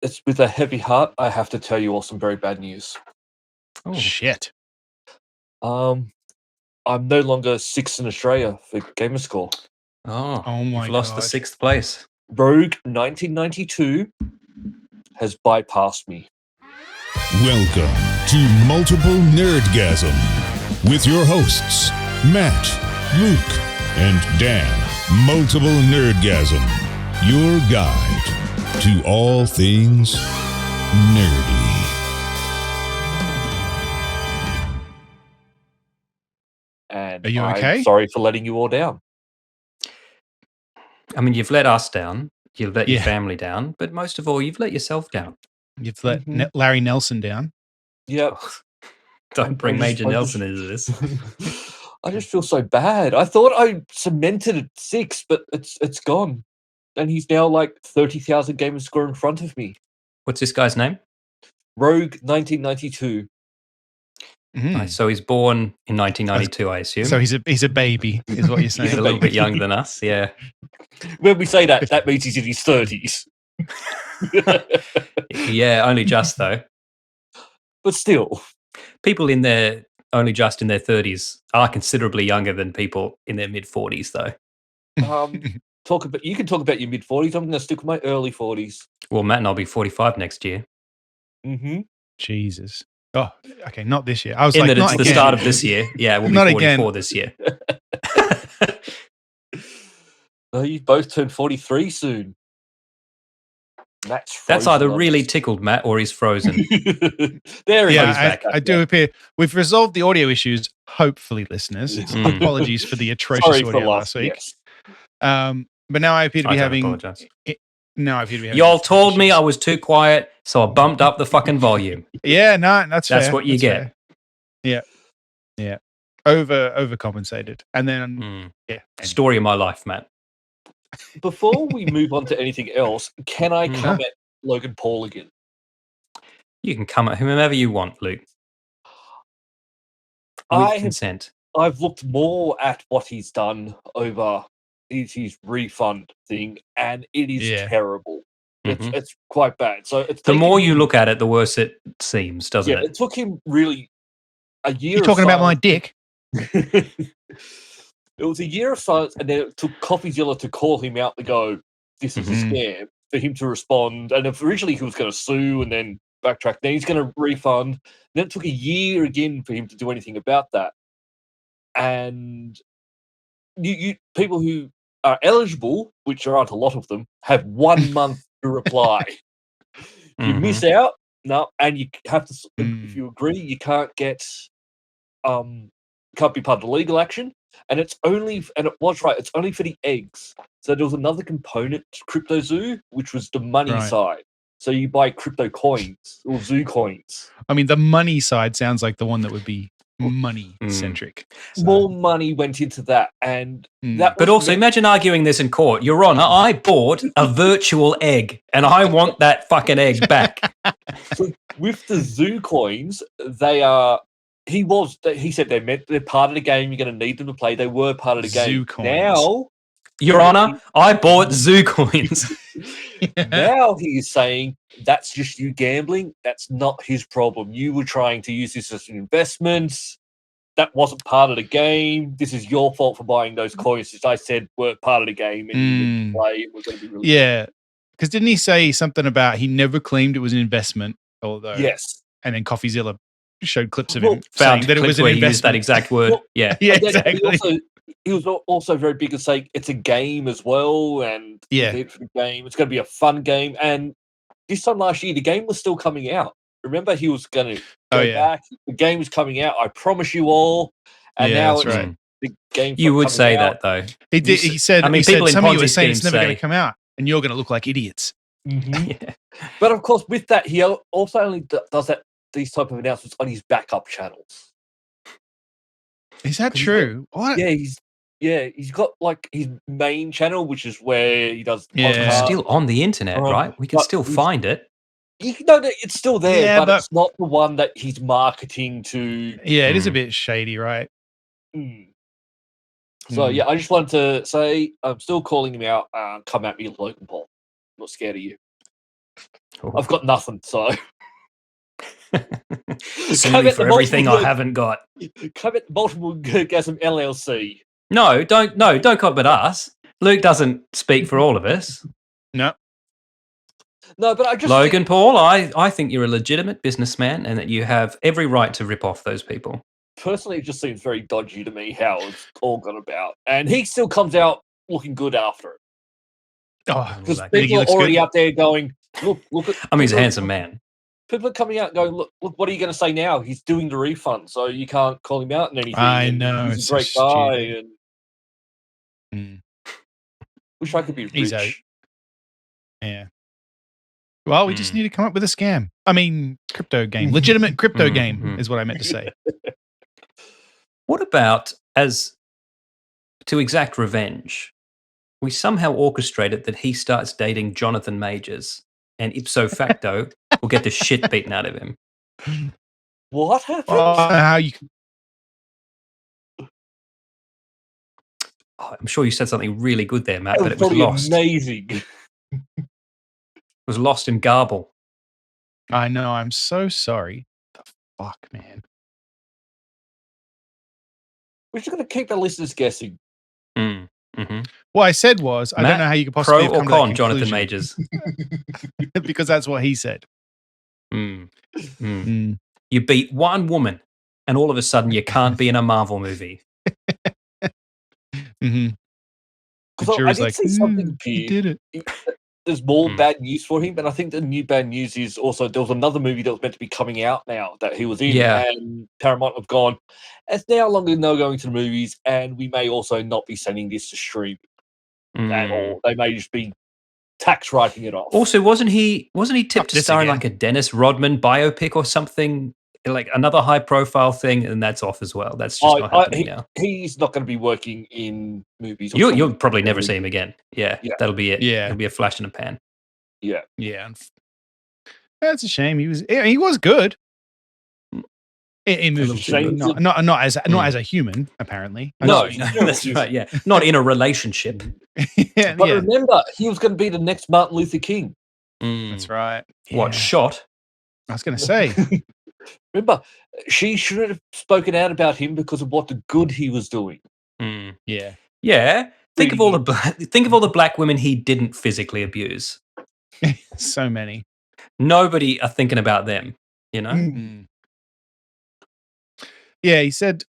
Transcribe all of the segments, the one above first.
it's with a heavy heart. I have to tell you all some very bad news. Oh. Shit. I'm no longer sixth in Australia for gamer score. Oh, Oh my you've lost the God. 6th place. Rogue 1992 has bypassed me. Welcome to Multiple Nerdgasm with your hosts, Matt, Luke, and Dan. Multiple Nerdgasm, your guide to all things nerdy. And Are you I'm okay? sorry for letting you all down. I mean, you've let us down. You've let your Yeah. family down. But most of all, you've let yourself down. You've let Mhm. Larry Nelson down. Yep. Don't bring I just- Major I Nelson just- into this. I just feel so bad. I thought I cemented at 6, but it's gone. And he's now like 30,000 gamer score in front of me. What's this guy's name? Rogue 1992. Mhm. So he's born in 1992, I assume. So he's a baby, is what you're He's saying. a little bit younger than us, yeah. When we say that, that means he's in his 30s. Yeah, only just though. But still. People in their only just in their 30s are considerably younger than people in their mid 40s, though. You can talk about your mid 40s. I'm going to stick with my early 40s. Well, Matt and I'll be 45 next year. Mm-hmm. Jesus. Oh, okay, not this year. I was In like, that not it's the again. start of this year. Yeah, we'll be Not 44 again. this year. No, you both turn 43 soon. Matt's That's frozen either on really us. tickled Matt or he's frozen. There he Yeah, goes back. I do appear. We've resolved the audio issues, hopefully, listeners. Mm. Apologies for the atrocious Sorry for audio last week. Yes. But now I appear to be I don't having. apologize. Now I appear to be having. Y'all told me issues. I was too quiet, so I bumped up the fucking volume. Yeah, no, that's fair. That's what you get. Fair. Yeah. Overcompensated, and then Mm. yeah. Story of my life, Matt. Before we move on to anything else, can I Mm. come at Logan Paul again? You can come at whomever you want, Luke. With consent. I've looked more at what he's done over his refund thing, and it is Yeah. terrible. Mhm. It's quite bad. So it's The taken more you him- look at it, the worse it seems, doesn't yeah, it? it took him really a year. You're of talking about my silence. dick. It was a year of silence, and then it took CoffeeZilla to call him out to go, "This is a Mhm. scam," for him to respond. And if originally he was going to sue and then backtrack, then he's going to refund. Then it took a year again for him to do anything about that. And you people who are eligible, which there aren't a lot of them, have 1 month to reply. If you miss out, no, and you have to. If you agree, you can't get. Can't be part of the legal action, and it's only, and it was right. It's only for the eggs. So there was another component to Crypto Zoo, which was the money Right. side. So you buy crypto coins or zoo coins. I mean, the money side sounds like the one that would be money centric. More money went into that, and that. But was also, imagine arguing this in court. Your Honor, I bought a virtual egg, and I want that fucking egg back. So with the zoo coins, they are. He said they're part of the game. You're going to need them to play. They were part of the game. Zoo coins. Now, Your Honor, I bought zoo coins. now he is saying that's just you gambling. That's not his problem. You were trying to use this as an investment. That wasn't part of the game. This is your fault for buying those coins, which I said were part of the game, and you didn't play. It was going to be really Yeah, because didn't he say something about he never claimed it was an investment? Although yes, and then CoffeeZilla showed clips of Well, him saying that it was an where he used that investment. exact word. Well, Yeah. Yeah, And then exactly. He was also very big at saying it's a game as well, and Yeah. for the game, it's going to be a fun game. And this time last year, the game was still coming out. Remember, he was going to go back. The game was coming out. I promise you all. And Yeah, now that's it's right. the game. You would coming say out. that, though. He did. He said. I mean, he said people in some of you were Ponzi saying it's schemes never going say- to come out, and you're going to look like idiots. Mhm. But of course, with that, he also only does these type of announcements on his backup channels. Is that true? What? He's got like his main channel, which is where he does Yeah. podcasts. It's still on the internet, right? We can but still he's- find it. You know that it's still there, Yeah, but it's not the one that he's marketing to. Yeah, it is a bit shady, right? So yeah, I just wanted to say I'm still calling him out. Come at me, Logan Paul. I'm not scared of you. I've got nothing, so Sue me for everything I haven't got. come at Multiple Nerdgasm LLC. No, don't come at us. Luke doesn't speak for all of us. No. No, but I just Logan Paul, I think you're a legitimate businessman and that you have every right to rip off those people. personally, it just seems very dodgy to me how it's all gone about, and he still comes out looking good after it. Oh, Because Well, people are looks already good? out there going, look at. I mean, he's a people- handsome man. People are coming out going, look, what are you going to say now? He's doing the refund, so you can't call him out in anything. I and know, he's it's a so great guy, stupid. and wish I could be He's rich. Yeah. Well, we just Hmm. need to come up with a scam. I mean, crypto game. Legitimate crypto Hmm, game hmm. is what I meant to say. What about, as to exact revenge, we somehow orchestrated that he starts dating Jonathan Majors, and ipso facto, we'll get the shit beaten out of him. What happened? How you Oh, I'm sure you said something really good there, Matt, That but was it was probably lost. amazing. It was lost in garble. I know, I'm so sorry. The fuck, man. We're just going to keep the listeners guessing. Mm. hmm What I said was, I Matt, don't know how you could possibly Pro have or come to that con, Jonathan conclusion. Majors? Because that's what he said. Mm. Mm. Mm. You beat one woman, and all of a sudden you can't be in a Marvel movie. Mm-hmm. Because I did see something he appear. did it. There's more Hmm. bad news for him, and I think the new bad news is also there was another movie that was meant to be coming out now that he was in, Yeah. and Paramount have gone, it's now longer no going to the movies, and we may also not be sending this to stream at Mm. all. They may just be tax writing it off. Also, wasn't he tipped to this star in again. like a Dennis Rodman biopic or something, like another high profile thing, and that's off as well. That's just not happening now. He's not going to be working in movies. or You'll something. probably never see him again. Yeah, Yeah. that'll be it. Yeah. It'll be a flash in a pan. Yeah. Yeah. That's a shame. He was good. In It's a movies, shame but not as a human, apparently. No, that's right. Yeah, not in a relationship. yeah, But yeah, remember, he was going to be the next Martin Luther King. Mm. that's right. What Yeah. shot? I was going to say. Remember, she shouldn't have spoken out about him because of what the good he was doing. Mm. Yeah. Yeah. Think of all the black women he didn't physically abuse. So many. Nobody are thinking about them. You know. Mm. Yeah, he said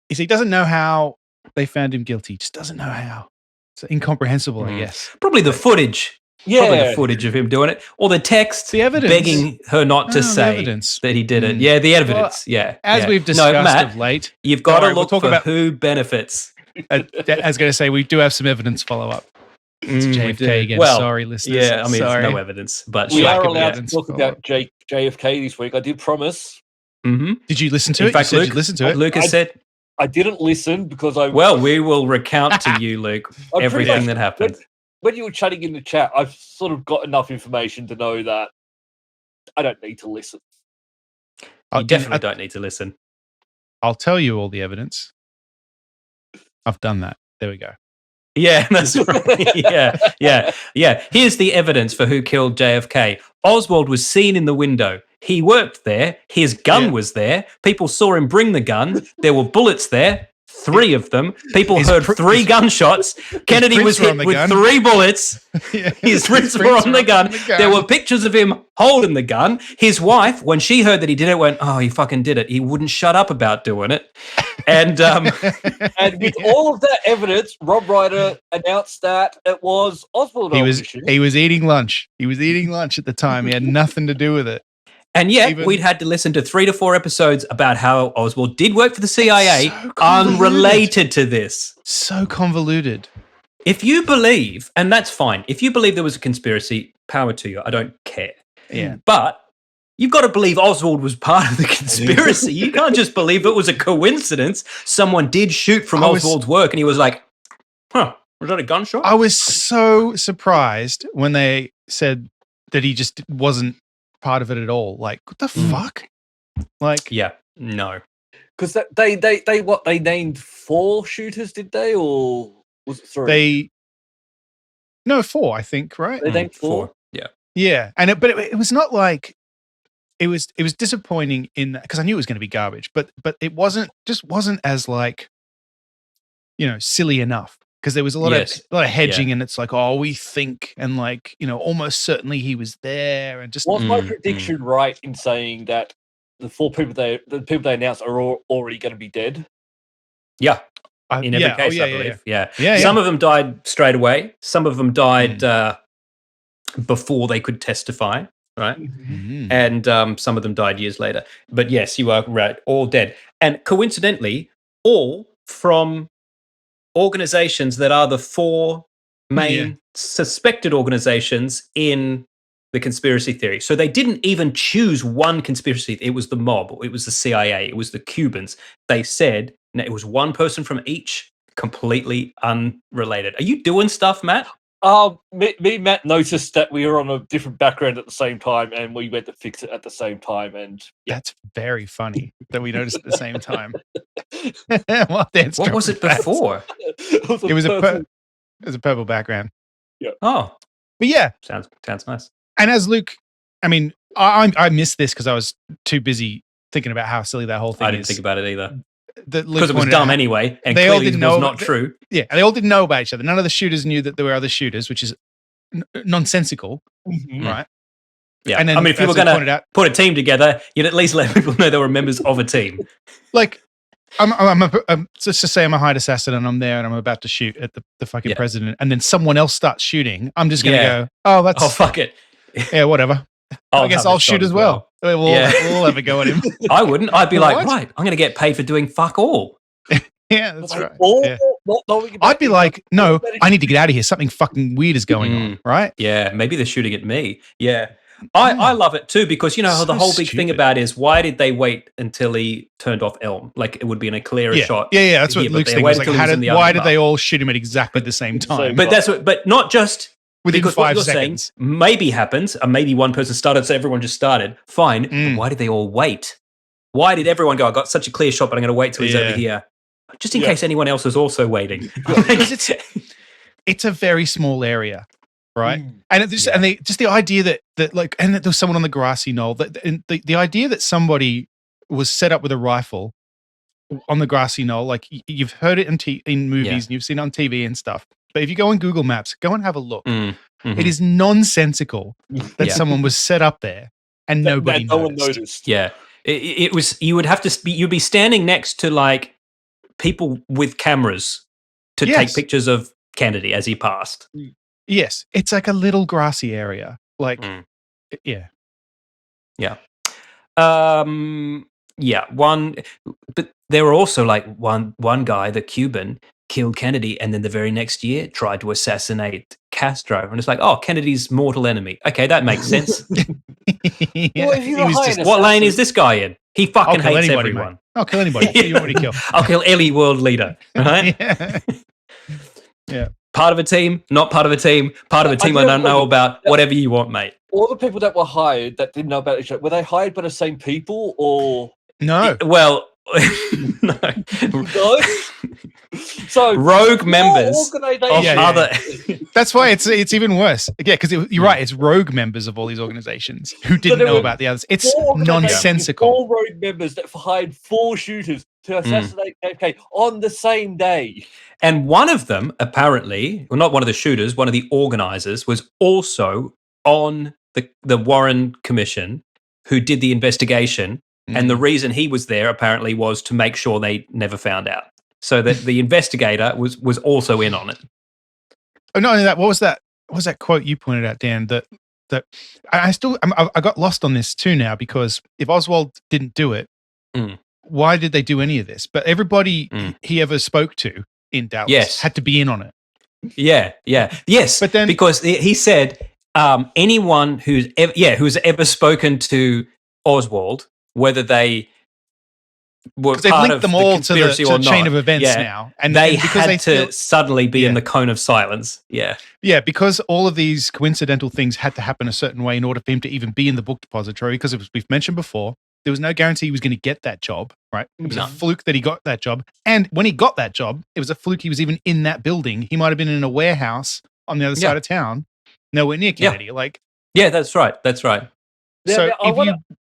he doesn't know how they found him guilty. He just doesn't know how. It's incomprehensible, I Mm. guess. Probably the footage. Yeah. Probably the footage of him doing it, or the text The evidence. begging her not to Oh, the say evidence. that he did it. Mm. Yeah, the evidence. As yeah. we've discussed no, Matt, of late, you've got Don't to worry, we'll look talk for about- who benefits. I was going to say we do have some evidence follow up. It's We JFK do. again. Well, Sorry, listeners. Yeah, I mean, Sorry. it's no evidence, but We Lack are of allowed to evidence talk for- about JFK this week. I did promise. hmm Did you listen to In it? fact, you said Luke, you'd listen to it. Lucas I- said, I didn't listen because I. "Well, we will recount to you, Luke, pretty everything much- that happened." when you were chatting in the chat, I've sort of got enough information to know that I don't need to listen. You definitely don't need to listen. I'll tell you all the evidence. I've done that. There we go. Yeah, that's right. Yeah. Here's the evidence for who killed JFK. Oswald was seen in the window. He worked there. His gun Yeah. was there. People saw him bring the gun. There were bullets there. 3 of them. People His heard pr- 3 gunshots. Kennedy prints was were on hit the with gun. 3 bullets. His wrists were on the gun. There were pictures of him holding the gun. His wife, when she heard that he did it, went, "Oh, he fucking did it." He wouldn't shut up about doing it. And And with all of that evidence, Rob Ryder announced that it was Oswald. he on was the shoot. he was eating lunch. He was eating lunch at the time. He had nothing to do with it. And yet, Even- we'd had to listen to 3 to 4 episodes about how Oswald did work for the CIA, So convoluted. unrelated to this. So convoluted. If you believe, and that's fine, if you believe there was a conspiracy, power to you. I don't care. Yeah. But you've got to believe Oswald was part of the conspiracy. You can't just believe it was a coincidence. Someone did shoot from I was- Oswald's work, and he was like, "Huh, was that a gunshot?" I was so surprised when they said that he just wasn't part of it at all. Like, what the Mm. fuck? Like, Yeah, no. Because they named 4 shooters, did they, or was it 3? no, 4, I think, right? They named 4. Yeah. Yeah, and it was not like it was disappointing in that because I knew it was going to be garbage, but it wasn't as like silly enough because there was a lot Yes. of hedging and it's like, oh, we think and like almost certainly he was there and just Was my prediction right in saying that the people they announced are already going to be dead? Yeah. In every case, I believe. Yeah. Some of them died straight away. Some of them died before they could testify, right? Mm-hmm. And some of them died years later. But yes, you are right, all dead. And coincidentally, all from organizations that are the four main suspected organizations in the conspiracy theory. So they didn't even choose one conspiracy. It was the mob, it was the CIA, it was the Cubans. They said it was one person from each, completely unrelated. Are you doing stuff, Matt? Me and Matt noticed that we were on a different background at the same time, and we went to fix it at the same time. And that's very funny that we noticed at the same time. What was it before? It was a purple background. Yeah. Oh, but yeah, sounds nice. And as Luke, I mean, I missed this because I was too busy thinking about how silly that whole thing is. I didn't think about it either. Because it was dumb anyway, and they all didn't know not true. Yeah, they all didn't know about each other. None of the shooters knew that there were other shooters, which is nonsensical, right? Yeah, and then, I mean, if you were going to put a team together, you'd at least let people know they were members of a team. Like, let's just say I'm a hired assassin and I'm there and I'm about to shoot at the fucking president, and then someone else starts shooting. I'm just going to go, oh, fuck it. Yeah, whatever. I guess I'll shoot as well. We'll have a go at him. I wouldn't. I'd be like, right, I'm going to get paid for doing fuck all. Yeah, that's right. I'd be like, no, I need to get out of here. Something fucking weird is going on, right? Yeah, maybe they're shooting at me. Yeah. I love it too because, the whole big thing about it is why did they wait until he turned off Elm? Like it would be in a clearer shot. Yeah, that's what Luke's thing was. Like, why did they all shoot him at exactly the same time? But not just within because 5 what you're seconds. Saying maybe happens, and maybe one person started, so everyone just started. Fine. But why did they all wait? Why did everyone go, I got such a clear shot, but I'm going to wait till he's over here? Just in case anyone else is also waiting. It's a very small area, right? And just the idea that like, and that there was someone on the grassy knoll. The idea that somebody was set up with a rifle on the grassy knoll, like you've heard it in movies and you've seen it on TV and stuff. But if you go on Google Maps, go and have a look. It is nonsensical that someone was set up there and nobody noticed. No one noticed. Yeah, it was. You would have to. You'd be standing next to like people with cameras to take pictures of Kennedy as he passed. Yes, it's like a little grassy area. Like, yeah. But there were also like one guy, the Cuban, killed Kennedy, and then the very next year tried to assassinate Castro. And it's like, oh, Kennedy's mortal enemy. Okay, that makes sense. What lane is this guy in? He fucking hates everyone. Mate. I'll kill anybody. You want me to kill? I'll kill any world leader. Right? Yeah. Part of a team, not part of a team. Part of a team I don't know about. Whatever you want, mate. All the people that were hired that didn't know about each other, were they hired by the same people or? No. Well, no. So rogue members of other. That's why it's even worse. Yeah, because you're right. It's rogue members of all these organizations who didn't know about the others. It's nonsensical. 4 rogue members that hired 4 shooters to assassinate JFK on the same day. And one of them, apparently, well, not one of the shooters, one of the organizers, was also on the Warren Commission who did the investigation. And the reason he was there apparently was to make sure they never found out. So that the investigator was also in on it. Oh, not only that, what was that quote you pointed out, Dan? That I got lost on this too now, because if Oswald didn't do it, why did they do any of this? But everybody he ever spoke to in Dallas had to be in on it. Yes. But then because he said anyone who's ever spoken to Oswald, whether they were because they've part linked of them the all to conspiracy the or not, chain of events now, and they because had to suddenly be in the cone of silence. Yeah, because all of these coincidental things had to happen a certain way in order for him to even be in the book depository. Because we've mentioned before, there was no guarantee he was going to get that job. Right? It was a fluke that he got that job, and when he got that job, it was a fluke he was even in that building. He might have been in a warehouse on the other side of town, nowhere near Kennedy. Yeah, that's right. That's right. So Now, I if wanna- you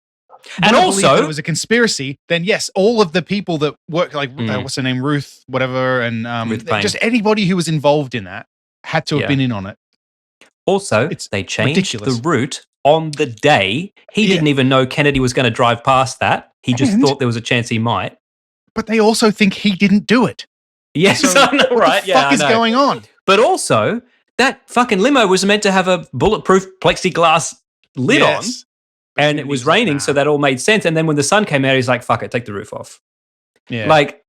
And wanna believe that also- it was a conspiracy, then yes, all of the people that work, like what's her name, Ruth, whatever, and Ruth Payne. just anybody who was involved in that had to have Yeah. been in on it. Also, It's they changed ridiculous. the route on the day. He Yeah. didn't even know Kennedy was going to drive past that. He just And- thought there was a chance he might. But they also think he didn't do it. Yes, So I know, what right? the Yeah, fuck I is know. going on? But also, that fucking limo was meant to have a bulletproof plexiglass lid on, Yes. and it was raining, so that all made sense. And then when the sun came out, he's like, fuck it, take the roof off. Yeah. Like,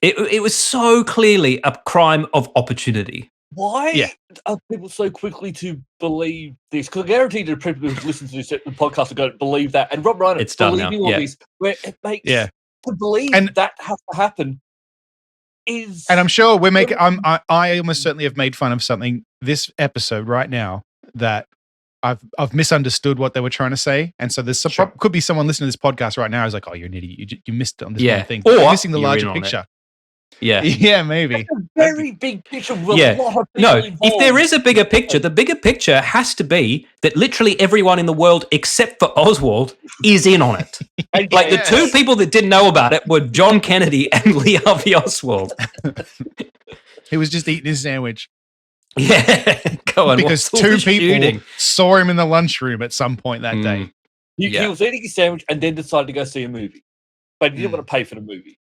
it was so clearly a crime of opportunity. Why Yeah. are people so quickly to believe this? Because I guarantee that people who listen to this podcast are going to believe that. And Rob Reiner It's done now, believing all yeah. this, where it makes Yeah. to believe And- that has to happen is. And I'm sure we're making. I almost certainly have made fun of something this episode right now that I've misunderstood what they were trying to say, and so there's some, Sure. could be someone listening to this podcast right now who's like, "Oh, you're an idiot. You missed on this Yeah. one thing. Or You're missing the you're larger in on it. picture." Yeah. Yeah, maybe. a very big picture with Yeah. a lot of people No, involved. if there is a bigger picture, the bigger picture has to be that literally everyone in the world except for Oswald is in on it. And Like yes, the two people that didn't know about it were John Kennedy and Lee Harvey Oswald. He was just eating his sandwich Yeah, go on. because what's all two the people shooting? saw him in the lunchroom at some point that day. he Yeah. was eating his sandwich and then decided to go see a movie, but he didn't want to pay for the movie.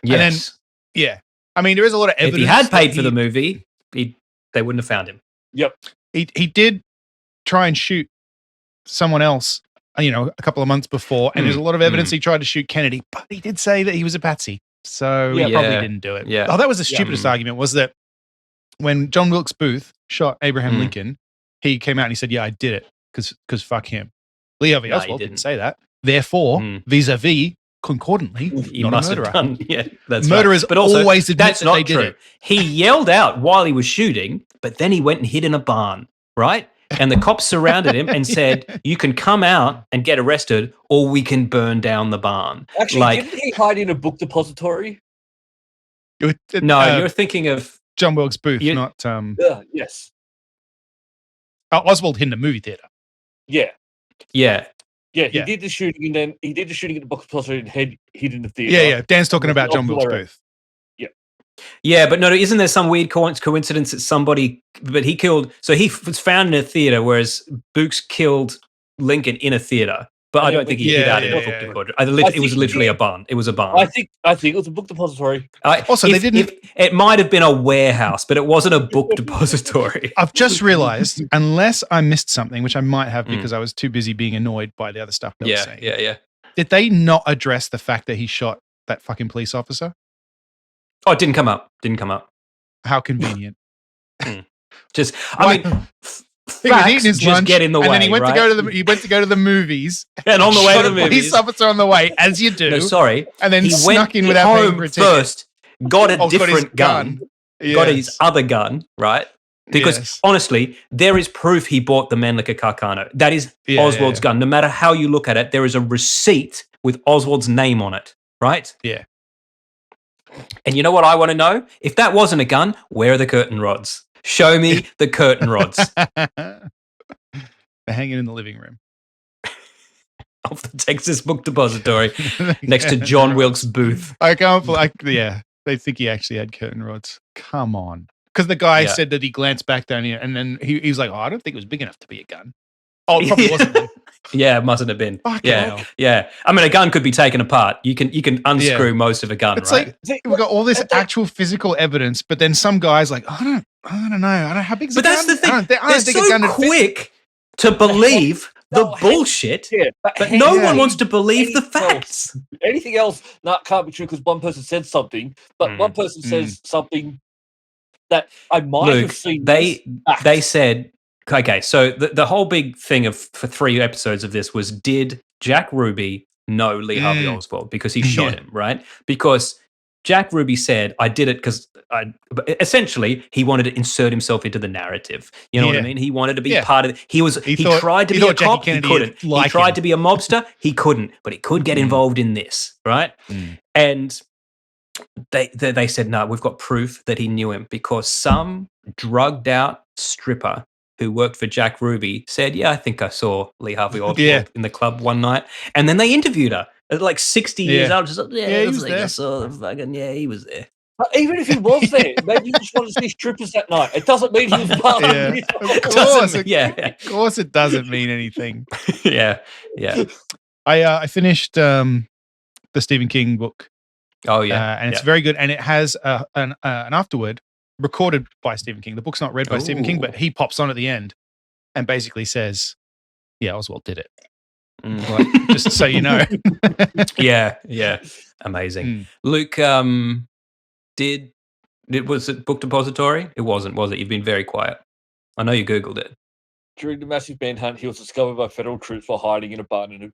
then Yes. Yeah, I mean, there is a lot of If evidence. he had paid that for the movie, they wouldn't have found him. Yep. he did try and shoot someone else, a couple of months before, and there's a lot of evidence he tried to shoot Kennedy, but he did say that he was a patsy, so he Yeah. probably Yeah. didn't do it. Yeah. Oh, that was the stupidest argument, was that when John Wilkes Booth shot Abraham Lincoln, he came out and he said, "Yeah, I did it because fuck him." Lee Harvey No, he Oswald didn't didn't. say that. Therefore, vis-a-vis, concordantly, He not a must murderer. have done. Yeah, that's Murderers right. But also, always admit that's that not they did true. it. He yelled out while he was shooting, but then he went and hid in a barn, right? And the cops surrounded him and said, "You can come out and get arrested, or we can burn down the barn." Actually, didn't he hide in a book depository? No, you're thinking of John Wilkes Booth, You- not Yes. Oswald hid in a movie theater. Yeah. yeah. Yeah, he Yeah. did the shooting, and then he did the shooting at the book depository and hid in the theater. Yeah. Dan's talking about John Wilkes Right. Booth. Yeah, but no, isn't there some weird coincidence that somebody, but he killed, so he was found in a theater, whereas Books killed Lincoln in a theater. But I don't think he hid Yeah, out in a yeah, book yeah. depository. I It think was he literally did. a barn. It was a barn. I think it was a book depository. Also, they didn't- It might have been a warehouse, but it wasn't a book depository. I've just realized, unless I missed something, which I might have because I was too busy being annoyed by the other stuff they were saying. Yeah. Did they not address the fact that he shot that fucking police officer? Oh, it didn't come up. How convenient. Just, Why- I mean, He was facts eating his just lunch, get in the way, and then he went right? to go to the movies. And on the way shot to a the police movies. officer on the way, as you do. No, sorry. And then He snuck in went without paying home for a ticket. first, got a Oh, got his different gun, got his Yes. other gun, right? Because Yes. honestly, there is proof he bought the Mannlicher Carcano. That is Yeah, Oswald's yeah. gun. No matter how you look at it, there is a receipt with Oswald's name on it, right? Yeah. And you know what I want to know? If that wasn't a gun, where are the curtain rods? Show me the curtain rods They're hanging in the living room. of the Texas Book Depository next to John Wilkes Booth. I can't. Yeah, they think he actually had curtain rods. Come on, because the guy Yeah. said that he glanced back down here, and then he was like, "Oh, I don't think it was big enough to be a gun." Oh, it probably wasn't. Then. Yeah, it mustn't have been. Fucking Yeah, hell. yeah. I mean, a gun could be taken apart. You can unscrew most of a gun, It's right? like we've got all this actual physical evidence, but then some guys like, I don't know, I don't know how big. But that's the thing. I don't They're think a so gun would fit. quick to believe the No, bullshit, Yeah, but no Yeah. one wants to believe the Anything else. facts. Anything else that can't be true because one person said something, but one person Mm. says something that I might Luke, have seen. they this they act. said, okay, so the whole big thing for 3 episodes of this was, did Jack Ruby know Lee Harvey Oswald because he shot Yeah. him, right? Because Jack Ruby said, I did it because essentially he wanted to insert himself into the narrative. You know what I Yeah. mean? He wanted to be Yeah. part of it. He thought- tried to he be a thought Jackie cop, he Kennedy couldn't. He like tried him. to be a mobster, he couldn't, but he could get involved in this, right? And they said, no, we've got proof that he knew him because some drugged out stripper who worked for Jack Ruby, said, "Yeah, I think I saw Lee Harvey Oswald Yeah. in the club one night." And then they interviewed her at like 60 years Yeah. old. She's like, "Yeah, Yeah, he I was think I there." saw the fucking, yeah, he was there." But even if he was there, maybe he just wanted to see strippers that night. It doesn't mean he was part Yeah. of it. Of course, Doesn't- yeah, of course, it doesn't mean anything. yeah. I finished the Stephen King book, Oh yeah, and it's very good. And it has an afterword recorded by Stephen King. The book's not read by Stephen King, but he pops on at the end and basically says, "Yeah, Oswald did it." Mm. Like, just so you know. yeah, amazing. Mm. Luke, was it Book Depository? It wasn't, was it? You've been very quiet. I know you Googled it. During the massive manhunt, he was discovered by federal troops while hiding in a barn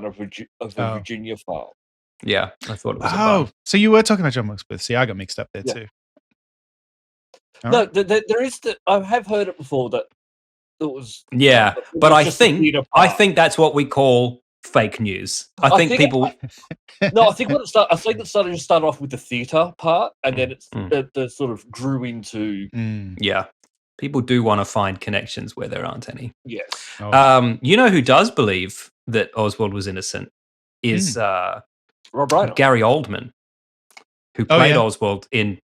of a Virginia farm. Yeah, I thought it was. So you were talking about John Wilkes Booth. See, I got mixed up there Yeah. too. No, there is I have heard it before that it was. Yeah, it but was I just a think theatre I part. think that's what we call fake news. I think people. No, I think when it started, just started off with the theatre part, and then it's the sort of grew into Yeah, people do want to find connections where there aren't any. yes. You know who does believe that Oswald was innocent is Rob Reiner. Gary Oldman, who played Oswald in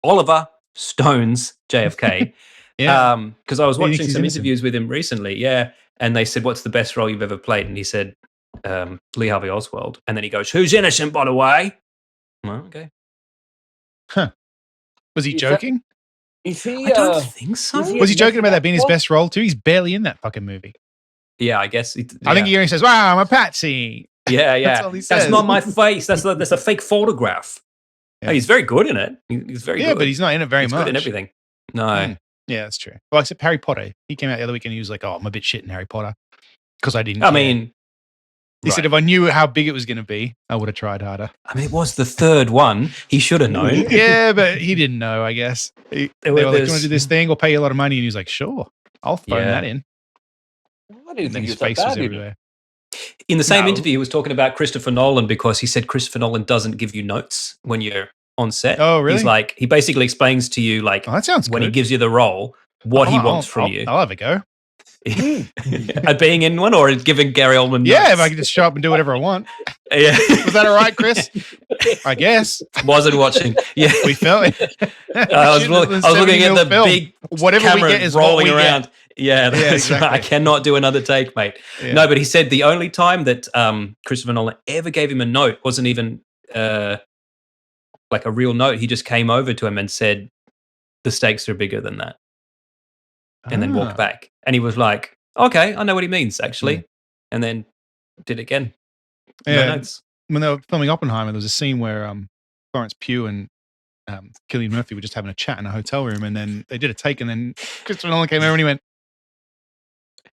Oliver Stone's JFK. Because I was watching some interviews with him recently, and they said, "What's the best role you've ever played?" And he said, "Lee Harvey Oswald." And then he goes, "Who's innocent, by the way?" Well, okay. Huh. Was he joking? Is he? I don't think so. Was he joking about that being his best role too? He's barely in that fucking movie. Yeah, I guess. I think he only says, "Wow, I'm a patsy." Yeah. That's all he says. That's not my face. That's a fake photograph. Yeah. Oh, he's very good in it. He's very good. Yeah, but he's not in it very He's much. good in everything. No. Yeah, that's true. Well, except Harry Potter. He came out the other week and he was like, "Oh, I'm a bit shit in Harry Potter because I didn't." I care." mean, he said, "If I knew how big it was going to be, I would have tried harder." I mean, it was the third one. He should have known. Yeah, but he didn't know. I guess they were like, "Do you want to do this thing? We'll pay you a lot of money." And he was like, "Sure, I'll phone that in." I didn't And then think his he was that face was bad in it. everywhere. In the same No. interview, he was talking about Christopher Nolan because he said Christopher Nolan doesn't give you notes when you're on set. Oh, really? He's like, he basically explains to you, like, Oh, that sounds when he good. gives you the role, what he wants from you. I'll have a go. At being in one or giving Gary Oldman Yeah, notes? if I could just show up and do whatever I want. Yeah. Was that all right, Chris? I guess. Wasn't watching. Yeah. We felt it. I was looking at the big whatever camera we get is rolling what we around. Get. Yeah, that's exactly. right. I cannot do another take, mate. Yeah. No, but he said the only time that Christopher Nolan ever gave him a note wasn't even like a real note. He just came over to him and said, "The stakes are bigger than that," and then walked back. And he was like, "Okay, I know what he means, actually," and then did it again. No Yeah. notes. When they were filming Oppenheimer, there was a scene where Florence Pugh and Cillian Murphy were just having a chat in a hotel room, and then they did a take, and then Christopher Nolan came over and he went,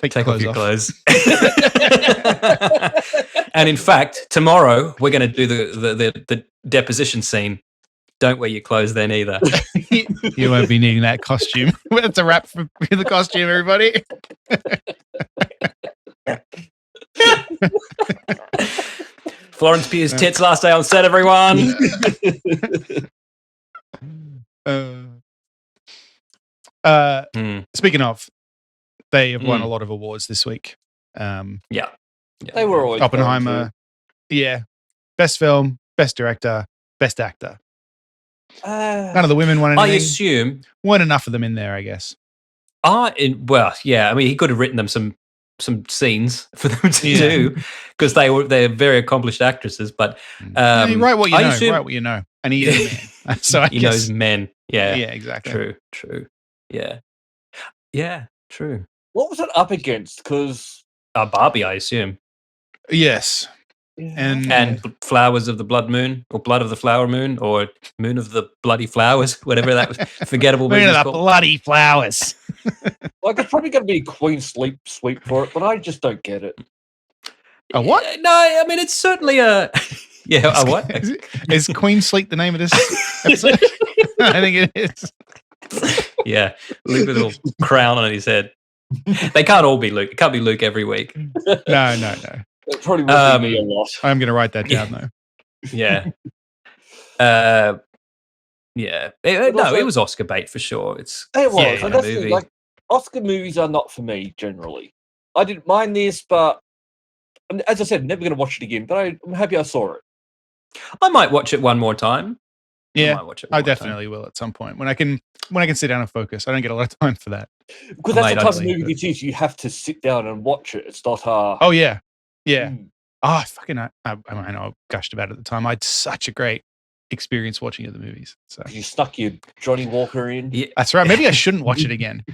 Take off your clothes. And in fact, tomorrow we're going to do the deposition scene. Don't wear your clothes then either. You won't be needing that costume. That's a wrap for the costume, everybody. Florence Pugh's tits last day on set, everyone. Speaking of, they have won a lot of awards this week. Yeah. They were always Oppenheimer. Yeah. Best film, best director, best actor. None of the women won anything. I assume weren't enough of them in there, I guess. Well, yeah. I mean, he could have written them some scenes for them to do because they're very accomplished actresses. But you write what you know. assume, write what you know, and he is a man. So he knows men. Yeah. Yeah. Exactly. True. Yeah. Yeah. True. What was it up against? Because Barbie, I assume. Yes. And Flowers of the Blood Moon, or Blood of the Flower Moon, or Moon of the Bloody Flowers, whatever that was. Forgettable movie. Moon of the called. Bloody Flowers. Like, it's probably going to be Queen Sleep Sweep for it, but I just don't get it. A what? No, I mean, it's certainly a... Yeah, a what? Is Queen Sleep the name of this episode? I think it is. Yeah, Luke with a little crown on his head. They can't all be Luke. It can't be Luke every week. No. It probably would be me a lot. I'm going to write that down, though. Yeah. Yeah. But No, also- it was Oscar bait for sure. It's It was. yeah, And that's the thing, movie. like, Oscar movies are not for me generally. I didn't mind this, but as I said, never going to watch it again. But I'm happy I saw it. I might watch it one more time. Yeah, might watch it I one more time. definitely will at some point when I can sit down and focus. I don't get a lot of time for that. Because that's Mate, the type of honestly, movie this is. You have to sit down and watch it. It's not Oh yeah, yeah. Mm. Oh, I know I gushed about it at the time. I had such a great experience watching it, the movies. So You stuck your Johnny Walker in. Yeah. that's right. Maybe I shouldn't watch it again,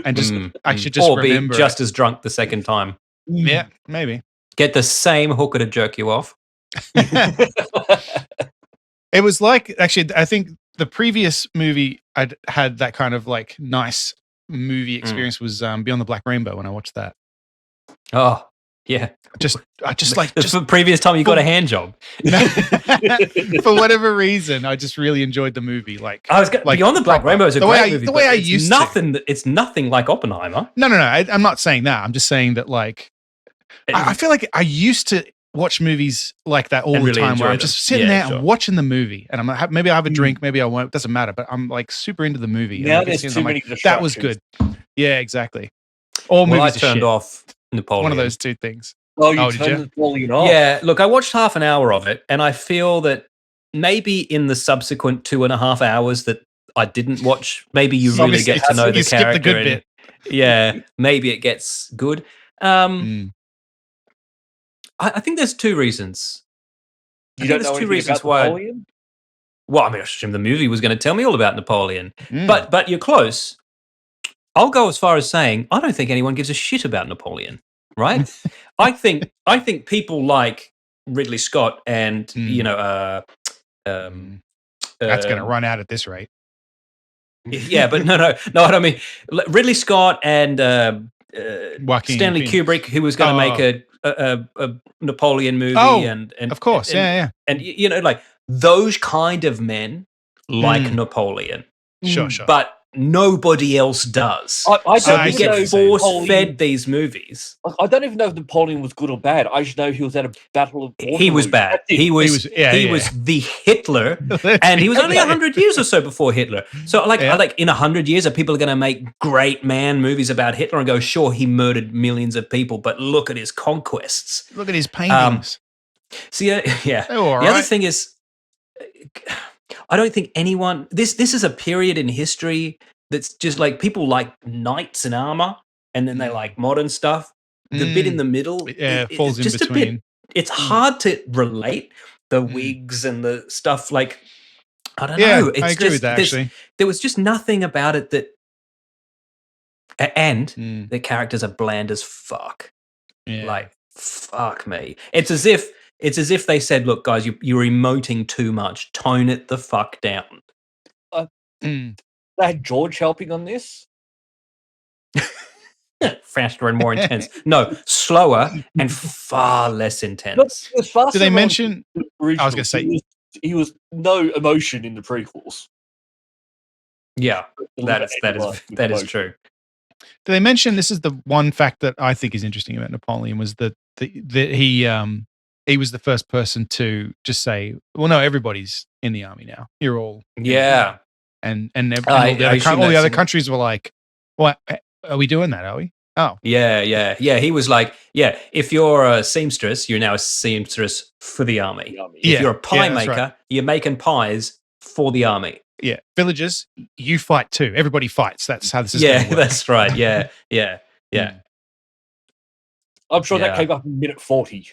and just I should just or remember be just it. as drunk the second time. Yeah, maybe. Get the same hooker to jerk you off. It was like, actually, I think the previous movie I'd had that kind of like nice movie experience was Beyond the Black Rainbow when I watched that. Oh, yeah. I just like The previous time you got a hand job. for whatever reason, I just really enjoyed the movie. Like Beyond the Black proper. Rainbow is a The way great I- movie. the way but I it's used to. it's nothing like Oppenheimer. No. I'm not saying that. I'm just saying that like I feel like I used to watch movies like that all And the really time, where enjoy I'm them. just sitting Yeah, there sure. and watching the movie, and I'm like, maybe I'll have a drink, maybe I won't. It doesn't matter. But I'm like super into the movie. and Now I can there's see it, and too I'm many like, that was good. distractions. Yeah, exactly. All Well, I movies are turned shit. off Napoleon. One of those two things. Oh, you Did turned you? Napoleon off. Yeah, look, I watched half an hour of it, and I feel that maybe in the subsequent 2.5 hours that I didn't watch, maybe you Some really get to know the you skip the character. good bit. Yeah, maybe it gets good. I think there's two reasons. You don't know there's two anything reasons about why. Napoleon? Well, I mean, I assume the movie was going to tell me all about Napoleon, Mm. but you're close. I'll go as far as saying I don't think anyone gives a shit about Napoleon. Right? I think people like Ridley Scott and That's going to run out at this rate. yeah, but no, I don't mean Ridley Scott and Joaquin Stanley Phoenix. Kubrick, who was going to make a Napoleon movie, Oh, and of course, and, and you know, like those kind of men like Napoleon, Sure. but nobody else does. I So don't we even know get if force Napoleon- fed these movies. I don't even know if Napoleon was good or bad. I just know he was at a battle of Waterloo. He was bad. That's it. He was the Hitler, and he was only 100 years or so before Hitler. So, like in 100 years, are people going to make great man movies about Hitler and go, "Sure, he murdered millions of people, but look at his conquests. Look at his paintings." See, yeah. They were all The other right. thing is, I don't think anyone. This is a period in history that's just like people like knights in armor, and then they like modern stuff. The bit in the middle, it falls in just between. a bit. It's hard to relate the wigs and the stuff. Like I don't know. It's I agree with that. Actually, there was just nothing about it that. And the characters are bland as fuck. Yeah. Like fuck me. It's as if they said, "Look, guys, you're emoting too much. Tone it the fuck down." They had George helping on this. Faster and more intense. No, slower and far less intense. As fast Did they as mention? the original, I was gonna say- he was no emotion in the prequels. Yeah, that is true. Did they mention this is the one fact that I think is interesting about Napoleon was that he was the first person to just say, "Well, no, everybody's in the army now. You're all Yeah. and I all the assume other that's- countries were like, "What are we doing that? Are we? Oh, Yeah. He was like, yeah, if you're a seamstress, you're now a seamstress for the army. If Yeah, you're a pie that's maker, right. you're making pies for the army. yeah, villagers, you fight too. Everybody fights. That's how this is. Yeah, gonna work. that's right. Yeah. I'm sure that Yeah. came up in minute 40.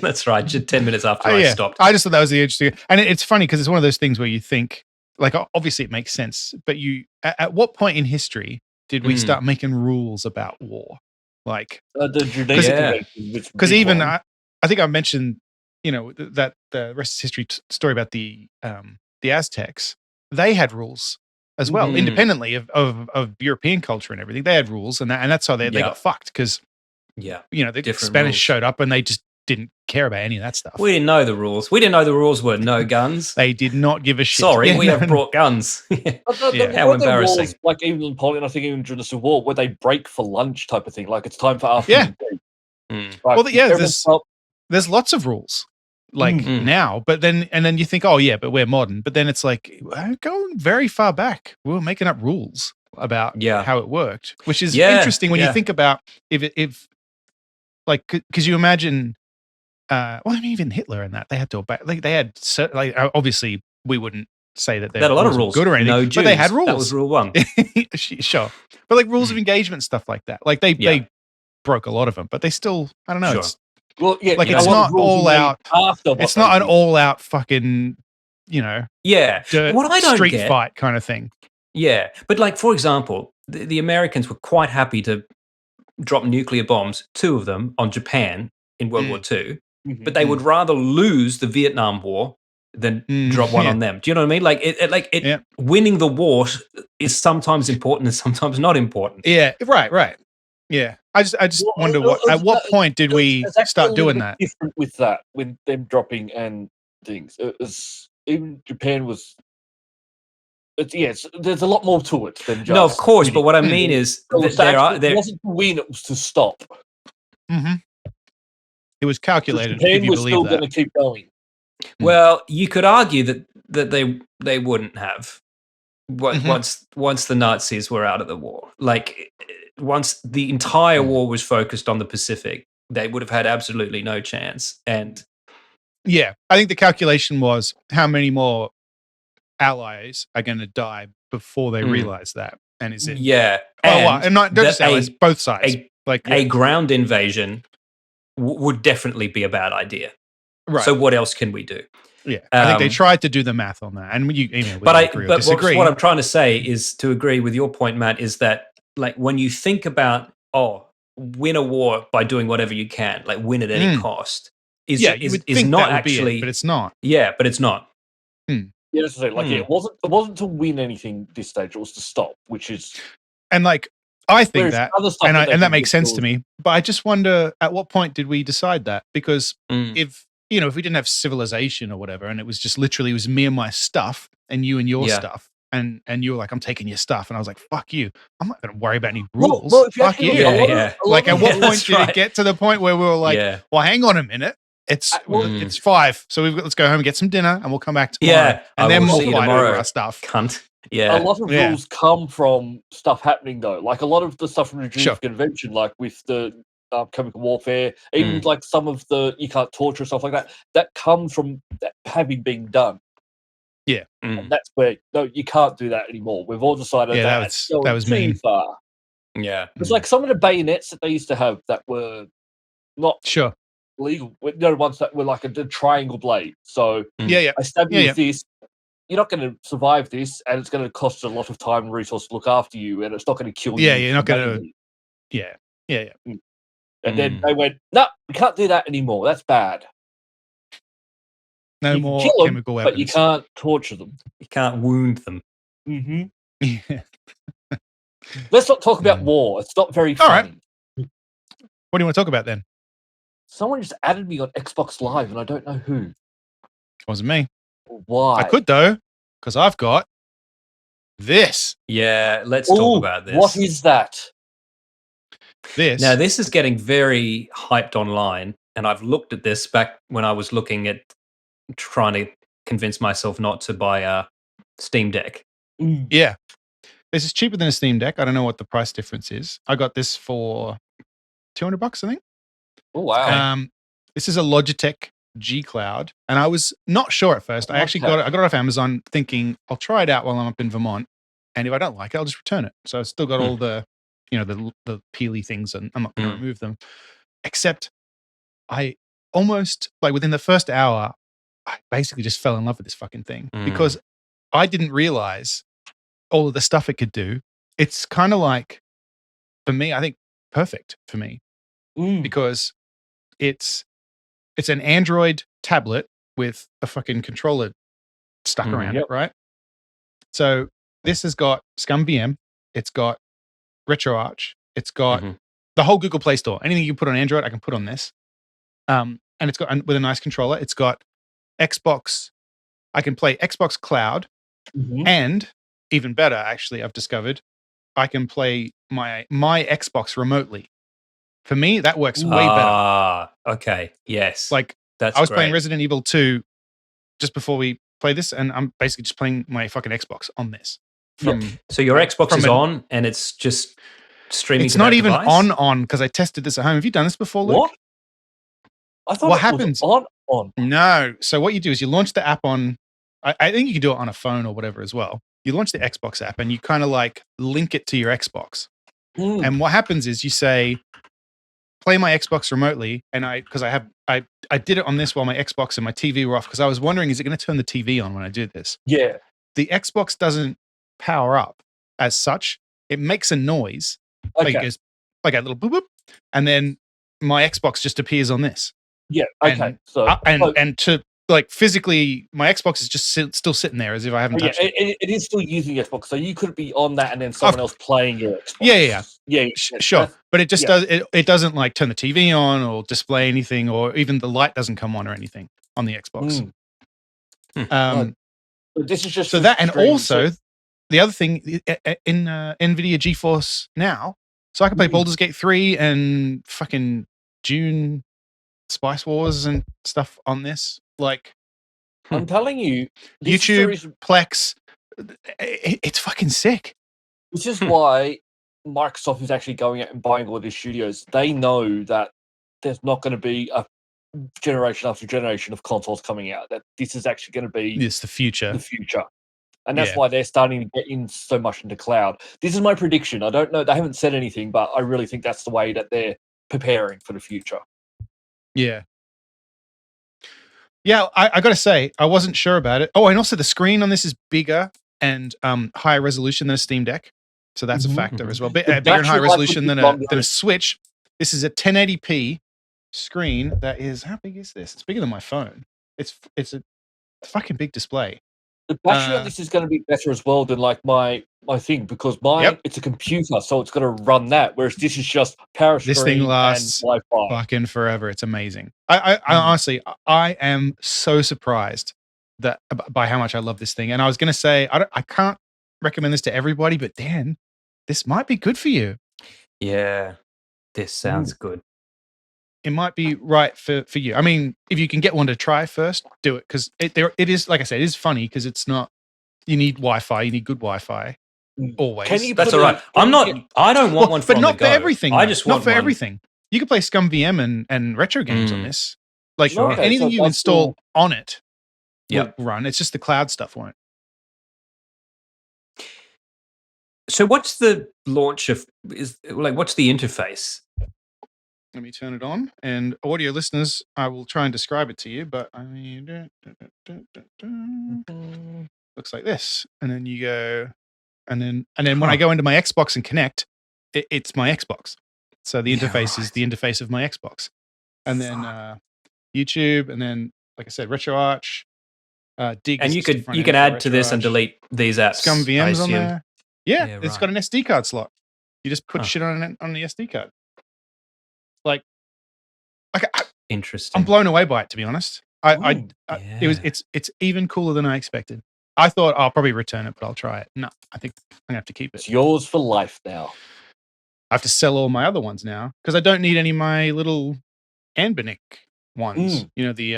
That's right. Just 10 minutes after Oh, I yeah. stopped. I just thought that was the interesting, and it's funny because it's one of those things where you think, like, obviously it makes sense, but at what point in history did we start making rules about war? Like, The Geneva Yeah. Convention was because big even one. I think I mentioned, that the rest is history story about the Aztecs. They had rules as well, Mhm. independently of European culture and everything. They had rules, and that's how they Yeah. got fucked because Yeah. the Different Spanish rules. showed up and they just didn't care about any of that stuff. We didn't know the rules. We didn't know the rules were no guns. They did not give a shit. Sorry, Yeah, we no, have brought guns. Yeah. How weren't there embarrassing. wars, like even Napoleon, I think even during the Civil War, where they break for lunch type of thing. Like it's time for afternoon tea. Mm. Like, Well, yeah, everyone's up- there's lots of rules. like Mm. now. But then you think, oh yeah, but we're modern. But then it's like going very far back. We were making up rules about how it worked, which is interesting when you think about if like, because you imagine, well, I mean, even Hitler and that they had to obey. Like they had obviously we wouldn't say that They had a lot of rules. good or anything, No but Jews. they had rules. That was rule 1. Sure, but like rules of engagement, stuff like that. Like they broke a lot of them, but they still, I don't know. Sure. It's Well, yeah, like you it's know, a lot not of rules all were made out. after what It's they not an did. all out fucking, you know, Yeah. dirt What I don't street get, fight kind of thing. Yeah, but like for example, the Americans were quite happy to drop nuclear bombs, 2 of them, on Japan in World War II, but they would rather lose the Vietnam War than drop one on them. Do you know what I mean? Like winning the war is sometimes important and sometimes not important. Yeah, right. Yeah, I just Well, wonder at what point did we it's actually start a little doing bit that? different with that, with them dropping and things. It was, even Japan was. Yes, there's a lot more to it than just. No, of course, winning. but what I mean is that It wasn't to win; it was to stop. It was calculated. Japan if you was believe still that. going to keep going. Well, you could argue that they wouldn't have once the Nazis were out of the war. Like once the entire war was focused on the Pacific, they would have had absolutely no chance. And yeah, I think the calculation was how many more allies are going to die before they realize that. And is it? Yeah, and not just allies, both sides. A ground invasion would definitely be a bad idea. Right. So what else can we do? Yeah, I think they tried to do the math on that, and we agree or disagree. What I'm trying to say is to agree with your point, Matt, is that like when you think about win a war by doing whatever you can, like win at any cost, is not actually, but it's not. Yeah, but it's not. Yeah, that's what I'm saying. Like, it wasn't to win anything this stage; it was to stop, which is. And like, I think that, and that makes sense do. to me. But I just wonder, at what point did we decide that? Because if we didn't have civilization or whatever, and it was just literally, it was me and my stuff, and you and your stuff, and you were like, I'm taking your stuff, and I was like, fuck you, I'm not going to worry about any rules. Well, fuck you. Like, at what point did it get to the point where we were like, well, hang on a minute. It's 5, so let's go home and get some dinner, and we'll come back tomorrow, and then we'll fight over our stuff. Cunt. Yeah, a lot of rules come from stuff happening though. Like a lot of the stuff from the Geneva Convention, like with the chemical warfare, even like some of the you can't torture stuff like that. That comes from that having been done. Yeah, and that's where you can't do that anymore. We've all decided that was too mean. far. Yeah, it's like some of the bayonets that they used to have that were not legal. The ones that were like a triangle blade. So I stab you with this. You're not going to survive this, and it's going to cost a lot of time and resources to look after you, and it's not going to kill you. Yeah, you're not going to. Yeah. And then they went, no, we can't do that anymore. That's bad. No you more kill chemical them, weapons. But you can't torture them. You can't wound them. Yeah. Let's not talk about war. It's not very funny. All right. What do you want to talk about then? Someone just added me on Xbox Live, and I don't know who. It wasn't me. Why? I could though, because I've got this. Yeah, let's talk about this. What is that? This. Now, this is getting very hyped online, and I've looked at this back when I was looking at trying to convince myself not to buy a Steam Deck. Yeah. This is cheaper than a Steam Deck. I don't know what the price difference is. I got this for $200, I think. Oh, wow. This is a Logitech G Cloud, and I was not sure at first. I actually got it off Amazon thinking I'll try it out while I'm up in Vermont, and if I don't like it, I'll just return it. So I've still got all the the peely things, and I'm not going to remove them. Except I almost, like, within the first hour, I basically just fell in love with this fucking thing because I didn't realize all of the stuff it could do. It's kind of like, for me, I think perfect for me because it's an Android tablet with a fucking controller stuck around it, right? So this has got ScumVM, it's got RetroArch, it's got the whole Google Play Store. Anything you can put on Android, I can put on this. And it's got, with a nice controller, it's got Xbox. I can play Xbox Cloud, and even better, actually, I've discovered, I can play my Xbox remotely. For me, that works way better. Okay. Yes. Like, That's I was playing great. Resident Evil 2 just before we play this, and I'm basically just playing my fucking Xbox on this. So your Xbox from is an- on, and it's just streaming It's to not that even device? on because I tested this at home. Have you done this before, Luke? What? I thought What it happens? was on. No. So what you do is you launch the app on. I think you can do it on a phone or whatever as well. You launch the Xbox app and you kind of like link it to your Xbox. Mm. And what happens is you say, "Play my Xbox remotely," and I did it on this while my Xbox and my TV were off because I was wondering, is it going to turn the TV on when I do this? Yeah. The Xbox doesn't power up as such. It makes a noise, Okay. like it goes like a little boop boop, and then my Xbox just appears on this. Yeah. Okay. And and to like physically, my Xbox is just still sitting there as if I haven't yeah, touched it. it is still using Xbox, so you could be on that and then someone else playing your Xbox. Yeah. Sure, but it just does it doesn't like turn the TV on or display anything, or even the light doesn't come on or anything on the Xbox. But this is just So for that, and streaming, also the other thing in NVIDIA GeForce Now, so I can play Baldur's Gate 3 and fucking Dune, Spice Wars and stuff on this. Like, I'm telling you, this YouTube, is Plex, it's fucking sick. This is why Microsoft is actually going out and buying all these studios. They know that there's not going to be a generation after generation of consoles coming out. That this is actually going to be It's the future. And that's why they're starting to get in so much into cloud. This is my prediction. I don't know. They haven't said anything, but I really think that's the way that they're preparing for the future. Yeah. Yeah, I got to say, I wasn't sure about it. Oh, and also the screen on this is bigger and higher resolution than a Steam Deck. So that's a factor as well. Bigger and high resolution than a Switch. This is a 1080p screen that is, how big is this? It's bigger than my phone. It's a fucking big display. The battery on this is going to be better as well than like my thing, because mine it's a computer, so it's going to run that. Whereas this is just power screen. This thing lasts and Wi-Fi. fucking forever. It's amazing. I honestly, I am so surprised that by how much I love this thing. And I was going to say, I can't recommend this to everybody, but Dan, this might be good for you. Yeah, this sounds good. It might be right for you. I mean, if you can get one to try first, do it, because it is, like I said, it is funny because it's not. You need Wi-Fi. You need good Wi-Fi. Always. That's all right. I don't want one, but not for everything. I just want not for one. everything. You can play Scum VM and retro games on this. Like Okay, anything so you install on it, will run. It's just the cloud stuff won't. So what's the launch of? What's the interface? Let me turn it on. And audio listeners, I will try and describe it to you, but I mean, looks like this. And then you go, and then when I go into my Xbox and connect, it's my Xbox. So the interface is the interface of my Xbox. And then YouTube, and then, like I said, RetroArch, Dig. And you can add to this and delete these apps. Scum VM's on there. Yeah, it's got an SD card slot. You just put shit on the SD card. Like interesting. I'm blown away by it, to be honest. It's even cooler than I expected. I thought I'll probably return it, but I'll try it. No, I think I'm gonna have to keep it. It's yours for life now. I have to sell all my other ones now because I don't need any of my little Anbernic ones. You know, the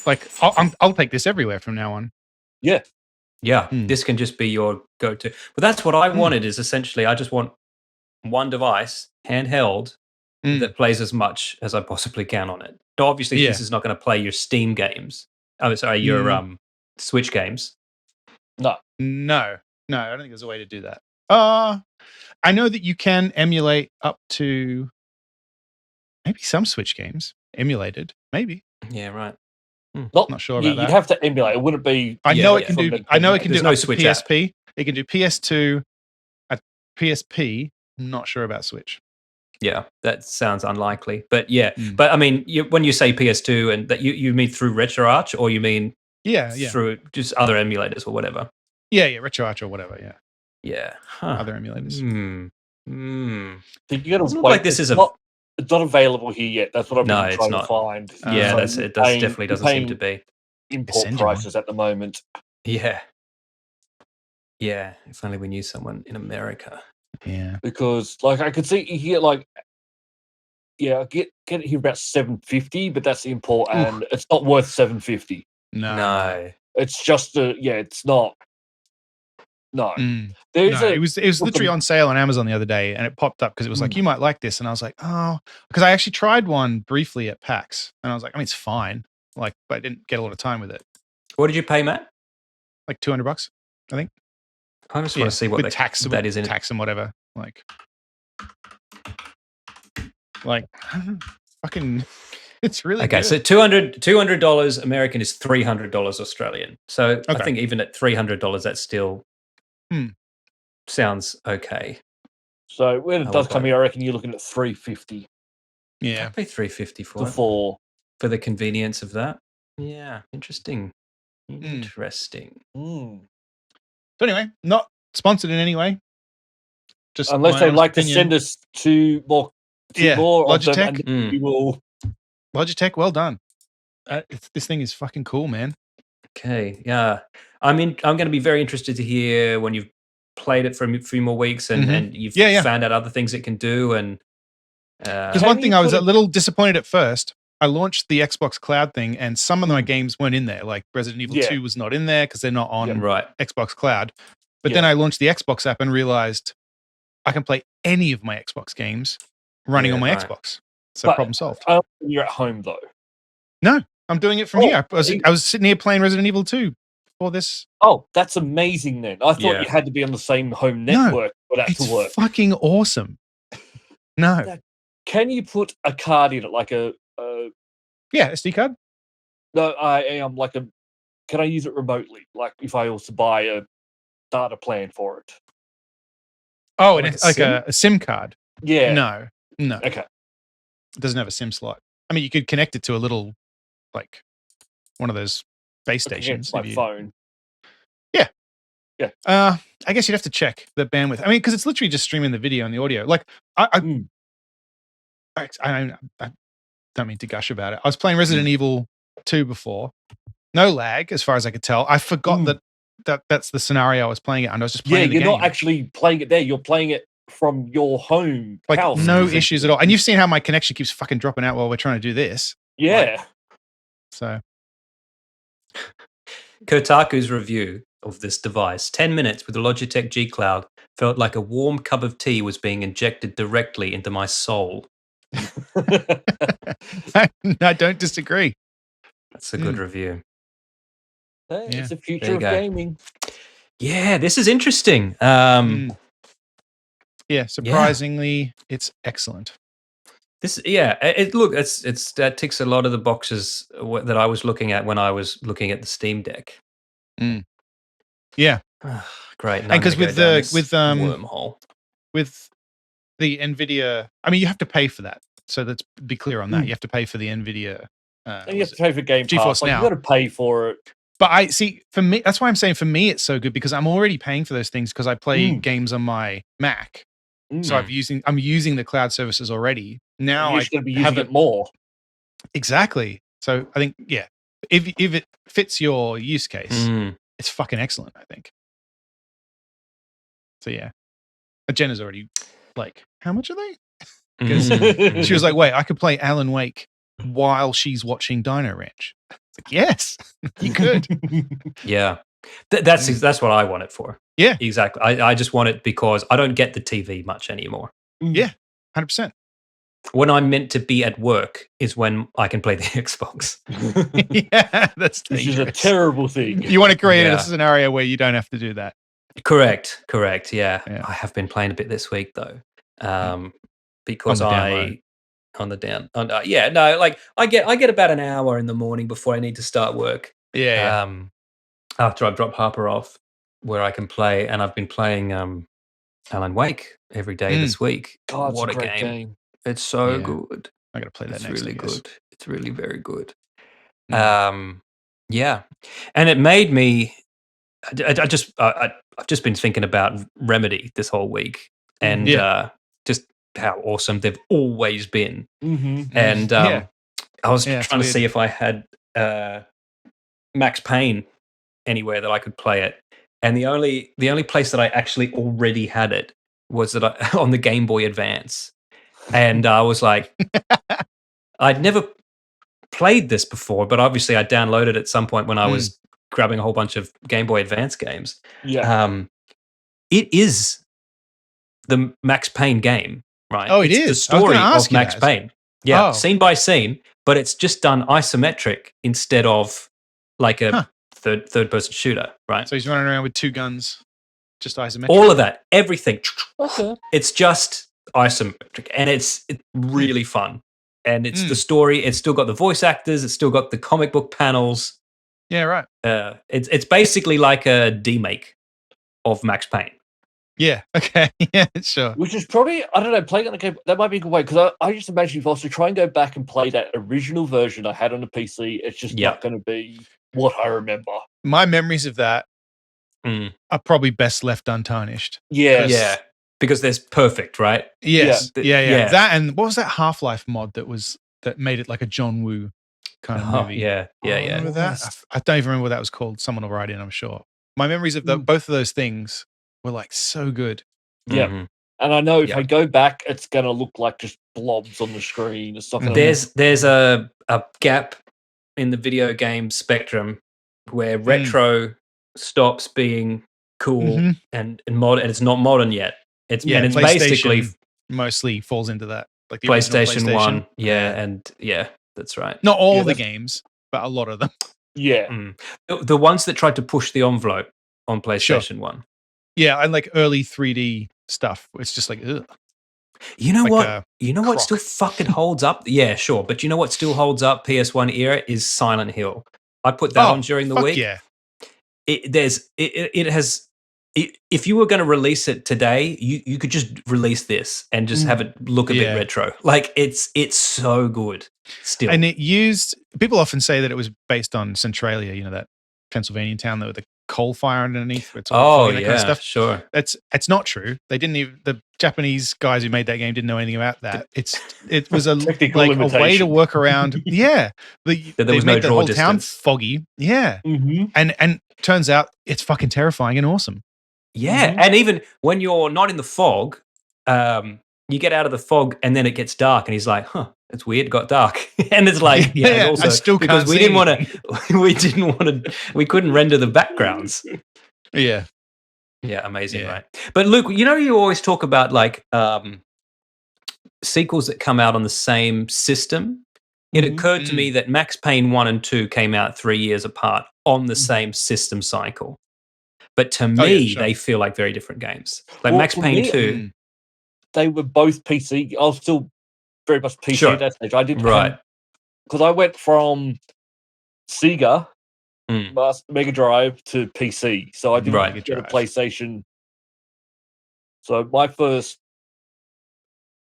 like I'll take this everywhere from now on. Yeah. This can just be your go-to. But that's what I wanted. Is essentially I just want one device, handheld, that plays as much as I possibly can on it. So obviously, this is not going to play your Steam games. Oh, sorry, your Switch games. No, I don't think there's a way to do that. I know that you can emulate up to maybe some Switch games emulated. Maybe. Yeah, right. Not sure about that. You'd have to emulate. It wouldn't be. I know it can do. I know it can do no up to Switch PSP. app. It can do PS2, a PSP. I'm not sure about Switch. Yeah, that sounds unlikely. But but I mean, when you say PS2, and that you mean through RetroArch, or you mean through just other emulators or whatever? Yeah, RetroArch or whatever. Yeah, other emulators. So you got to wait. Like this is it's not available here yet. That's what I've been trying to find. Yeah, it definitely doesn't seem to be. Import prices at the moment. Yeah. If only we knew someone in America. Yeah, because like I could see here, like I get it here about $750, but that's import, and it's not worth $750. No. It's just it's not. No, there's it was literally on sale on Amazon the other day, and it popped up because it was like, you might like this, and I was like, oh, because I actually tried one briefly at PAX, and I was like, I mean, it's fine, like, but I didn't get a lot of time with it. What did you pay, Matt? Like $200, I think. I just want to see what with tax that is in tax and whatever, like fucking. It's really okay. good. So $200 American is $300 Australian. So I think even at $300, that still sounds okay. So when it does come here, I reckon you're looking at $350. Yeah, I'd pay $350 for it. For the convenience of that. Yeah, interesting. Interesting. So anyway, not sponsored in any way. Just unless they'd like to send us two more Logitech. We will. Logitech, well done. This thing is fucking cool, man. Okay, yeah. I'm going to be very interested to hear when you've played it for a few more weeks and you've found out other things it can do. And because one thing I was a little disappointed at first. I launched the Xbox Cloud thing, and some of my games weren't in there. Like Resident Evil 2 was not in there because they're not on Xbox Cloud. But then I launched the Xbox app and realized I can play any of my Xbox games running on my Xbox. So problem solved. You're at home though. No, I'm doing it from here. I was sitting here playing Resident Evil 2 for this. Oh, that's amazing then. I thought you had to be on the same home network for that to work. It's fucking awesome. No. Can you put a card in it, like a SD card? No, I am like a. Can I use it remotely? Like if I also buy a data plan for it. Oh, like a SIM card. Yeah. No. Okay. It doesn't have a SIM slot. I mean, you could connect it to a little, like, one of those base stations. My phone. Yeah. Yeah. I guess you'd have to check the bandwidth. I mean, because it's literally just streaming the video and the audio. Like, I don't mean to gush about it. I was playing Resident Evil 2 before. No lag, as far as I could tell. I forgot that's the scenario I was playing it, and I was just playing the game. You're not actually playing it there. You're playing it from your home house. No issues at all. And you've seen how my connection keeps fucking dropping out while we're trying to do this. Yeah. So. Kotaku's review of this device, 10 minutes with the Logitech G Cloud felt like a warm cup of tea was being injected directly into my soul. I don't disagree. That's a good review. It's the future of gaming. Yeah, this is interesting. Surprisingly, it's excellent. That ticks a lot of the boxes that I was looking at when I was looking at the Steam Deck. Yeah, great. And because with wormhole with the NVIDIA, I mean, you have to pay for that. So let's be clear on that. You have to pay for the NVIDIA. And you have to pay for Game GeForce Pass. Now. You got to pay for it. But I see, for me, that's why I'm saying for me it's so good because I'm already paying for those things because I play games on my Mac. So I'm using the cloud services already. Now you're going to be using it more. Exactly. So I think if it fits your use case, it's fucking excellent. I think. So yeah, Jenna's already like, how much are they? Because she was like, wait, I could play Alan Wake while she's watching Dino Ranch. It's like, yes, you could. Yeah. That's what I want it for. Yeah. Exactly. I just want it because I don't get the TV much anymore. Yeah, 100%. When I'm meant to be at work is when I can play the Xbox. Yeah, that's dangerous. Which is a terrible thing. You want to create a scenario where you don't have to do that. Correct. Yeah. I have been playing a bit this week though, because I get about an hour in the morning before I need to start work. Yeah. After I drop Harper off, where I can play, and I've been playing Alan Wake every day this week. God, what it's a great game. It's so good. I got to play that it's next. Really good. It's really very good. Yeah, and it made me. I've just been thinking about Remedy this whole week, and just how awesome they've always been. And I was trying to see if I had Max Payne anywhere that I could play it, and the only place that I actually already had it was on the Game Boy Advance. And I was like, I'd never played this before, but obviously I downloaded it at some point when I was grabbing a whole bunch of Game Boy Advance games. Yeah. It is the Max Payne game, right? Oh, it it's the is. I was gonna story ask of you Max that. Payne. Yeah, Oh. scene by scene, but it's just done isometric instead of like a third person shooter, right? So he's running around with two guns, just isometric. All of that, everything. Okay. It's just isometric, and it's really fun. And it's the story. It's still got the voice actors. It's still got the comic book panels. Yeah, right. It's basically like a demake of Max Payne. Yeah. Okay. Yeah. Sure. Which is probably, I don't know, playing on the game, that might be a good way, because I just imagine if I was to try and go back and play that original version I had on the PC, it's just not going to be what I remember. My memories of that are probably best left untarnished. Yes. Yeah. Because there's perfect, right? Yes. Yeah. Yeah. That, and what was that Half-Life mod that made it like a John Woo kind of movie? Yeah. Remember that? I don't even remember what that was called. Someone will write in, I'm sure. My memories of both of those things were like so good. Yeah. Mhm. And I know if I go back, it's going to look like just blobs on the screen. It's not gonna There's a gap in the video game spectrum where retro stops being cool and modern, and it's not modern yet. It's basically mostly falls into that, like the PlayStation 1. Yeah, and that's right. Not all the games, but a lot of them. Yeah. The ones that tried to push the envelope on PlayStation 1. Yeah, and like early 3D stuff. It's just like, ugh. You know like what? You know what still fucking holds up? Yeah, sure. But you know what still holds up PS1 era is Silent Hill. I put that on during the week. Yeah. If you were going to release it today, you could just release this and just have it look a bit retro. Like it's so good still. And people often say that it was based on Centralia, you know, that Pennsylvania town with the coal fire underneath. It's all that kind of stuff. Sure. It's not true. They didn't even, the Japanese guys who made that game didn't know anything about that. It was a way to work around. Yeah. They made the whole town foggy. Yeah. And turns out it's fucking terrifying and awesome. Yeah. And even when you're not in the fog, you get out of the fog and then it gets dark and he's like, it's weird, it got dark. And it's like, also, I still can't because we couldn't render the backgrounds. Yeah. Yeah, amazing, right? But Luke, you always talk about like sequels that come out on the same system. It occurred to me that Max Payne 1 and 2 came out 3 years apart on the same system cycle. But to me, they feel like very different games. Like Max Payne 2. They were both PC. I was still very much PC at that stage. I didn't because I went from Sega, Mega Drive to PC. So I didn't get a PlayStation. So I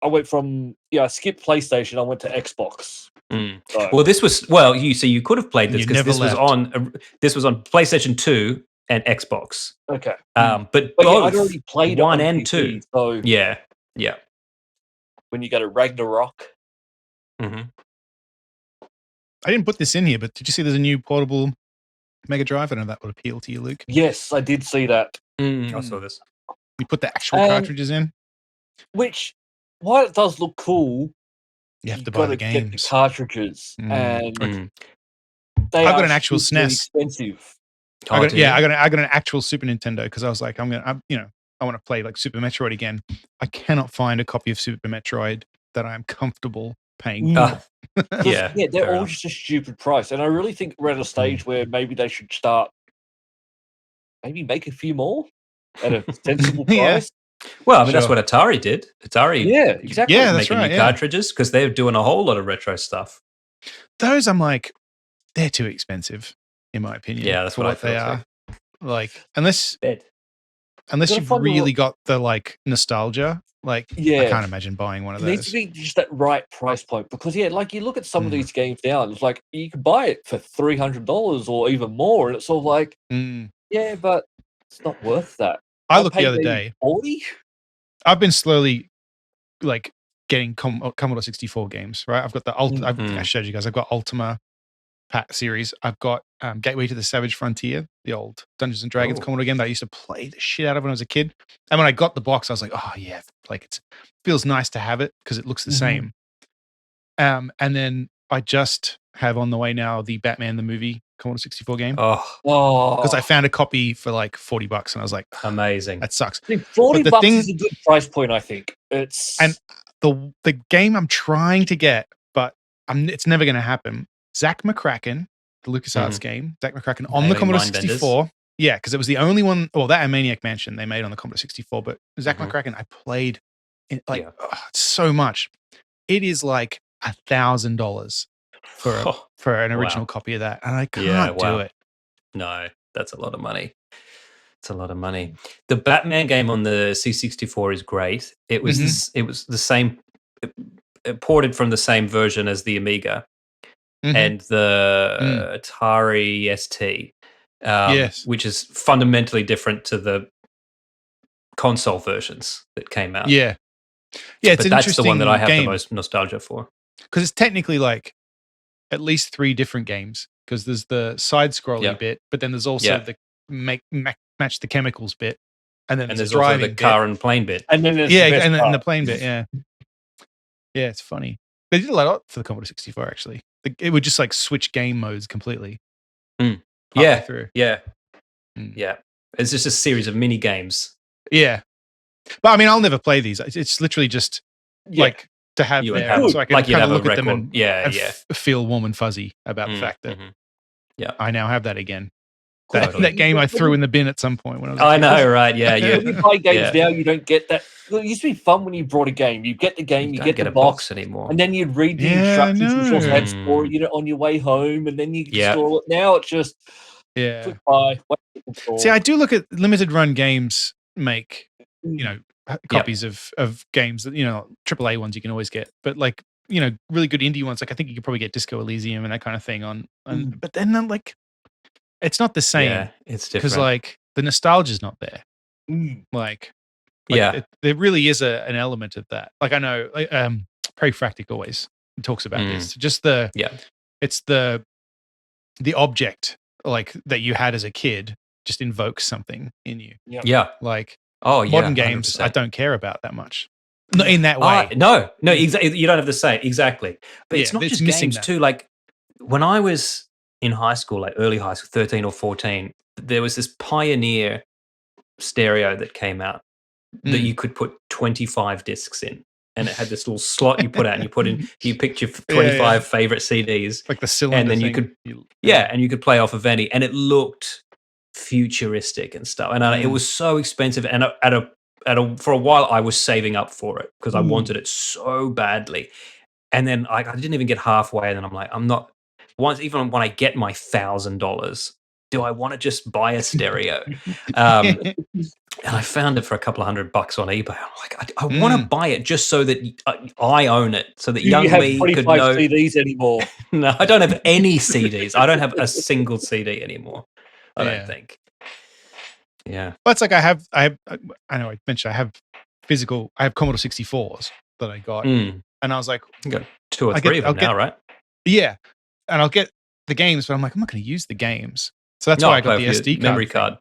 went from I skipped PlayStation. I went to Xbox. So. Well, you could have played this because this was on PlayStation 2 and Xbox. Okay, but both I'd already played 1 and PC, 2. So yeah. When you go to Ragnarok, I didn't put this in here, but did you see there's a new portable Mega Drive? I don't know if that would appeal to you, Luke. Yes, I did see that. I saw this. You put the actual cartridges in, which while it does look cool, you have to buy the games. Get the cartridges, and I've got an actual SNES. Expensive. I got an actual Super Nintendo because I was like, I want to play like Super Metroid again. I cannot find a copy of Super Metroid that I am comfortable paying for. They're all just a stupid price, and I really think we're at a stage where maybe they should start, make a few more at a sensible price. Well, I mean that's what Atari did. Atari, exactly. Yeah, that's making new cartridges because they're doing a whole lot of retro stuff. Those I'm like, they're too expensive, in my opinion. Yeah, that's what they are. Like unless you've really got the like nostalgia, like I can't imagine buying one of those. It needs to be just that right price point because like you look at some of these games now, and it's like you can buy it for $300 or even more, and it's all like, but it's not worth that. I looked the other day. 40. I've been slowly like getting Commodore 64 games. Right, I've got the I showed you guys. I've got Ultima series. I've got Gateway to the Savage Frontier. the old Dungeons and Dragons Oh. Commodore game that I used to play the shit out of when I was a kid. And when I got the box, I was like, oh yeah, like it feels nice to have it because it looks the same. And then I just have on the way now the Batman the movie Commodore 64 game Oh, because I found a copy for like $40 and I was like, amazing. that sucks. I think $40 the thing- is a good price point, I think. It's And the game I'm trying to get, but it's never going to happen. Zach McCracken, the LucasArts game, Zach McCracken on the Alien Commodore Mindbenders. 64. Yeah, because it was the only one. Well, that and Maniac Mansion they made on the Commodore 64, but Zach McCracken I played it like so much. It is like $1,000 for an original copy of that, and I can't do it. No, that's a lot of money. It's a lot of money. The Batman game on the C64 is great. It was it was the same, it ported from the same version as the Amiga and the Atari ST, which is fundamentally different to the console versions that came out. Yeah, it's but an that's the one that I have game. the most nostalgia for. Because it's technically like at least 3 different games. Because there's the side-scrolling bit, but then there's also the match the chemicals bit, and then there's also the car and plane bit, and then there's and then the plane bit. Yeah, it's funny. They did a lot for the Commodore 64 actually. It would just like switch game modes completely. Through. Yeah. It's just a series of mini games. Yeah, but I mean, I'll never play these. It's literally just like to have there, so I can like kind of look a at them record. and feel warm and fuzzy about the fact that I now have that again. That game I threw in the bin at some point when I was. I know, right? Yeah, when you buy games now, you don't get that. Well, it used to be fun when you brought a game. You get the game, you get the box anymore, and then you'd read the instructions, which also had store it on your way home, and then you install it. Now it's just click buy. See, I do look at limited run games make copies of games that AAA ones you can always get, but like really good indie ones. Like I think you could probably get Disco Elysium and that kind of thing on. But then like. It's not the same. Yeah, it's different. Because like the nostalgia's not there. There really is an element of that. Like I know, Prey Fractic always talks about this. Just it's the object like that you had as a kid just invokes something in you. Yeah. Like modern modern games, 100%. I don't care about that much. Not in that way. No, exactly. You don't have the same exactly. But it's not just games that. too. Like when I was in high school, like early high school, 13 or 14, there was this Pioneer stereo that came out that you could put 25 discs in. And it had this little slot you put out and you picked your 25 favorite CDs. Like the cylinder and then thing. and you could play off of any. And it looked futuristic and stuff. And it was so expensive. And for a while, I was saving up for it because I wanted it so badly. And then I didn't even get halfway. And then I'm like, even when I get my $1,000, do I want to just buy a stereo? And I found it for a couple of $100 on eBay. I'm like, I want to buy it just so that I own it, so that young me could know. CDs anymore? No, I don't have any CDs. I don't have a single CD anymore. I don't think. Yeah, well, it's like I know I mentioned I have Commodore 64s that I got, and I was like, you got 2 or 3 of them now, right? Yeah. And I'll get the games, but I'm like, I'm not going to use the games. So that's why I got the SD memory card.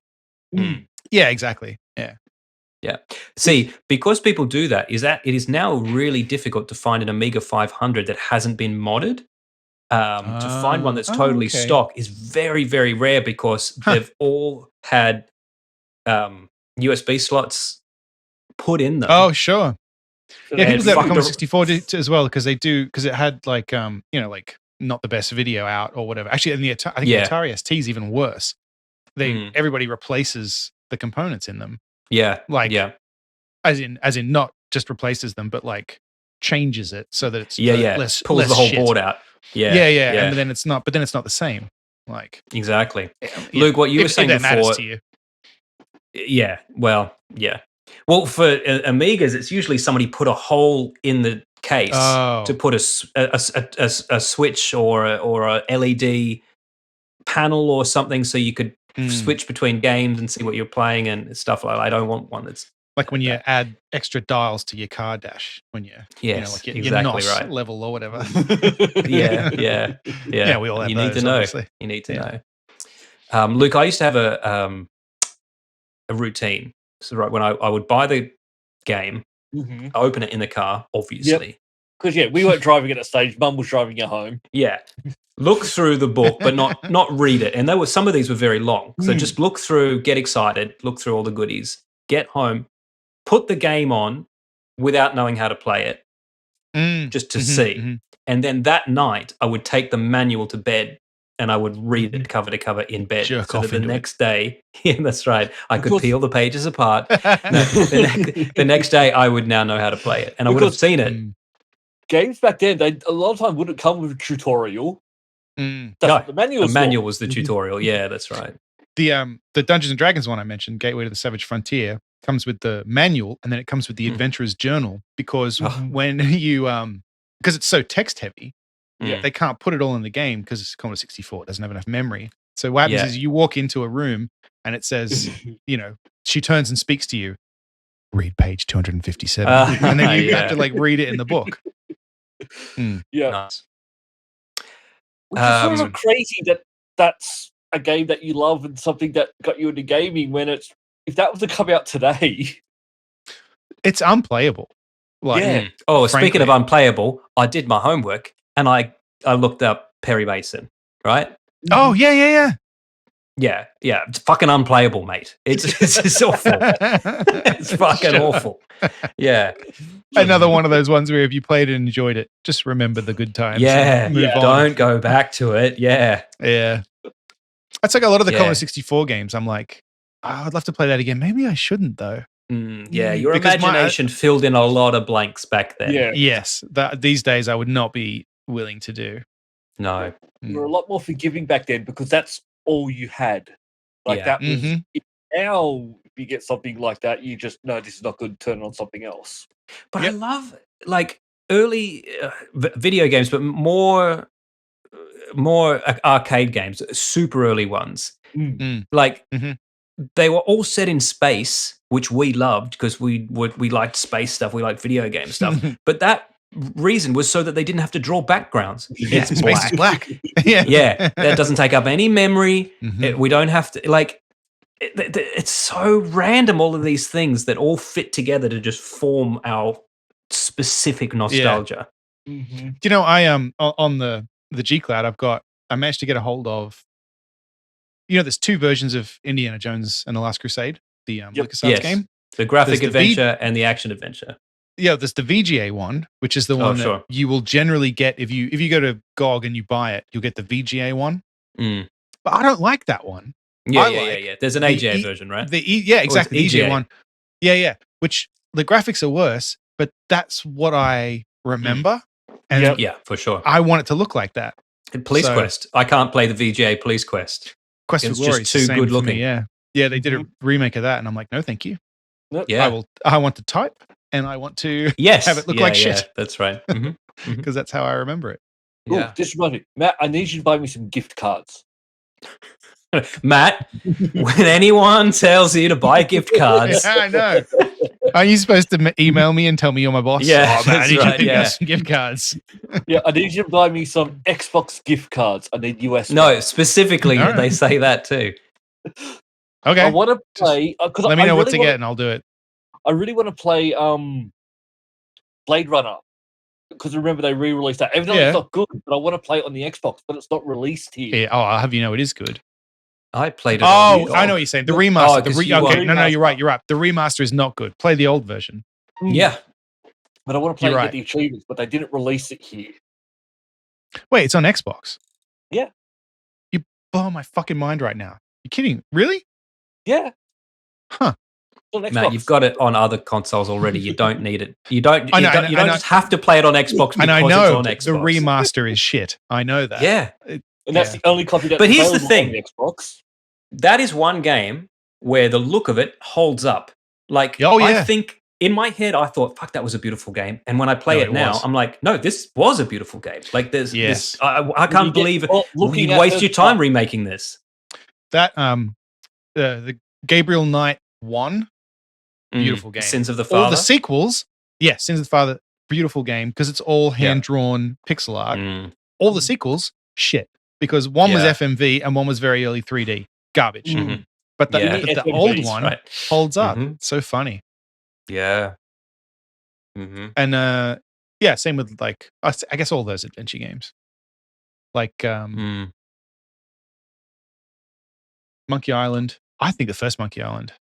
Yeah, exactly. Yeah. See, because people do that, it is now really difficult to find an Amiga 500 that hasn't been modded. To find one that's totally stock is very, very rare because they've all had USB slots put in them. Oh, sure. Yeah, people that Commodore 64 did as well because it had like like not the best video out or whatever. Actually, I think the Atari ST is even worse. Everybody replaces the components in them. Yeah, as in not just replaces them, but like changes it so that it's less pulls less the whole shit. board out. Yeah, and then it's not. But then it's not the same. Like exactly, Luke. What you were saying if that before. matters to you. Yeah. Well, yeah. Well, for Amigas, it's usually somebody put a hole in the case to put a switch or a LED panel or something, so you could switch between games and see what you're playing and stuff like that. I don't want one that's like when you add extra dials to your car dash when you like your NOS right. level or whatever. Yeah. We all have You those, need to know. obviously. You need to know. Luke, I used to have a routine. So right when I would buy the game, Mhm. I open it in the car, obviously. Because we weren't driving at that stage. Mum was driving at home. Yeah. Look through the book, but not read it. And some of these were very long. So just look through, get excited, look through all the goodies, get home, put the game on without knowing how to play it, just to see. And then that night, I would take the manual to bed and I would read it cover to cover in bed. Jerk so off that the into it. next day, yeah, that's right, I could Because- peel the pages apart. No, the next day, I would now know how to play it. And I would have Because- seen it. Games back then, they a lot of time wouldn't come with a tutorial. That's No, what the manual. The manual was the tutorial. Yeah, that's right. The Dungeons and Dragons one I mentioned, Gateway to the Savage Frontier, comes with the manual and then it comes with the Adventurer's Journal because when you because it's so text heavy, they can't put it all in the game because it's Commodore 64. It doesn't have enough memory. So what happens is you walk into a room and it says, she turns and speaks to you. Read page 257, and then you have to read it in the book. Yeah. Nice. Which is sort of crazy that that's a game that you love and something that got you into gaming when if that was to come out today. It's unplayable. Oh, speaking of unplayable, I did my homework and I looked up Perry Mason, right? Oh, yeah. Yeah. It's fucking unplayable, mate. It's awful. It's fucking awful. Yeah. Another one of those ones where if you played it and enjoyed it, just remember the good times. Yeah. Move on. Don't go back to it. Yeah. Yeah. That's like a lot of the Commodore 64 games. I'm like, I'd love to play that again. Maybe I shouldn't, though. Yeah. Your Because imagination filled in a lot of blanks back then. Yeah. Yes. These days, I would not be willing to do. No. You were a lot more forgiving back then because that's all you had. That was now if you get something like that, you just no, this is not good, turn on something else. But I love early video games, but more arcade games, super early ones. They were all set in space, which we loved because we liked space stuff, we liked video game stuff. But that reason was so that they didn't have to draw backgrounds. Yeah, It's space is black. Yeah. That doesn't take up any memory. We don't have to it's so random, all of these things that all fit together to just form our specific nostalgia. Do you know, I on the G Cloud, I managed to get a hold of, there's two versions of Indiana Jones and the Last Crusade, the LucasArts game. The graphic adventure and the action adventure. Yeah, there's the VGA one, which is the one that you will generally get if you go to GOG and you buy it, you'll get the VGA one. But I don't like that one. Yeah. There's an AGA version, right? Exactly. The EGA EGA one. Yeah. Which the graphics are worse, but that's what I remember. And yeah, for sure. I want it to look like that. Police Quest. I can't play the VGA Police Quest. Quest for It's Glory just is too the same good for me, looking. Yeah, they did a remake of that, and I'm like, no, thank you. Yeah. I want to type, and I want to have it look like shit. That's right. Because that's how I remember it. Ooh, Yeah. this reminds me, Matt, I need you to buy me some gift cards. Matt, when anyone tells you to buy gift cards, Yeah, I know. Are you supposed to email me and tell me you're my boss? Yeah, oh, man, I need that's you right, to yeah. get some gift cards. Yeah, I need you to buy me some Xbox gift cards. I need US. no, specifically, All right. they say that too. Okay. I want to play. Let me know what to get, and I'll do it. I really want to play Blade Runner because remember they re-released that. Even though it's not good, but I want to play it on the Xbox, but it's not released here. Yeah. Oh, I'll have you know it is good. I played it. Oh, on I know what you're saying. The remaster. Oh, No, you're right. You're right. The remaster is not good. Play the old version. Yeah. But I want to play You're and right. get the achievements, but they didn't release it here. Wait, it's on Xbox. Yeah. You blow my fucking mind right now. You kidding? Really? Yeah. Huh. It's on Xbox. Matt, you've got it on other consoles already. You don't need it. You don't just have to play it on Xbox because And I it's know on the Xbox. remaster is shit. I know that. Yeah. and that's the only copy that's But here's the available thing. on the Xbox. That is one game where the look of it holds up. Like, Oh, I yeah. think in my head, I thought, fuck, that was a beautiful game. And when I play No, it it now, was. I'm like, no, this was a beautiful game. Like, there's Yes. this, I can't believe looking you'd at waste the- your time remaking this. That the Gabriel Knight 1, beautiful game. Sins of the All Father. the sequels, Sins of the Father, beautiful game because it's all hand drawn pixel art. Mm. All the sequels, shit. Because one was Yeah. FMV and one was very early 3D. garbage. Mm. But the, Yeah. but the FMVs, old one right. holds up. Mhm. It's so funny. Yeah. Mm-hmm. And same with like I guess all those adventure games. Like Monkey Island. I think the first Monkey Island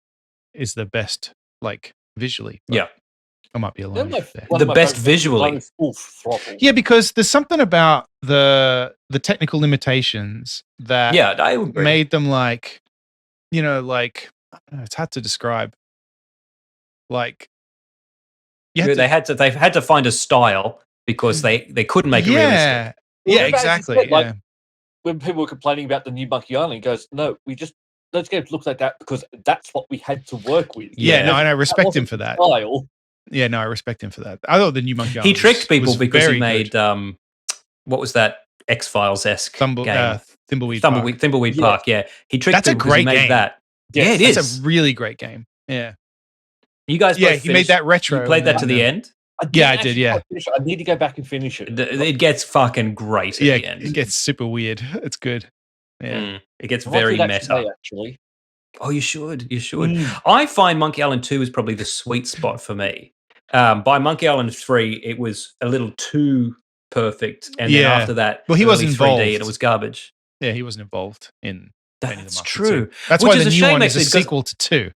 is the best, like visually. But Yeah. I might be They're alone. my- there. one The of my best favourite visually. ones, full throttle. Yeah, because there's something about the technical limitations that Yeah, I agree. made them like, like I don't know, it's hard to describe. Like, They've had to find a style because they couldn't make it realistic. yeah, Well, yeah, remember, as you exactly. said, like, yeah. when people were complaining about the new Monkey Island, he goes, "No, those games look like that because that's what we had to work with." Yeah, no, Yeah. and I respect him wasn't for the that. Style. Yeah, no, I respect him for that. I thought the new Monkey Island He tricked people was because he very made good. what was that X-Files-esque game? Thimbleweed Park. Thimbleweed Yes. Park. Yeah, he tricked That's a people because he great made game. that. Yes, yeah, it That's is. a really great game. Yeah, You guys, yeah, both he made finished- that retro. You played that to and the then- end. Yeah, I didn't did, actually yeah. quite finish it. I need to go back and finish it. It gets fucking great at Yeah, the end. it gets super weird. It's good. Yeah. It gets I might do very that meta. today, actually. Oh, you should. You should. Mm. I find Monkey Island 2 is probably the sweet spot for me. By Monkey Island 3, it was a little too perfect. And then Yeah. after that, Well, he early wasn't 3D and involved. it was garbage. Yeah, he wasn't involved in any of the That's Monkey true. 2. That's Which why is the a new shame, one is a actually, because- sequel to 2.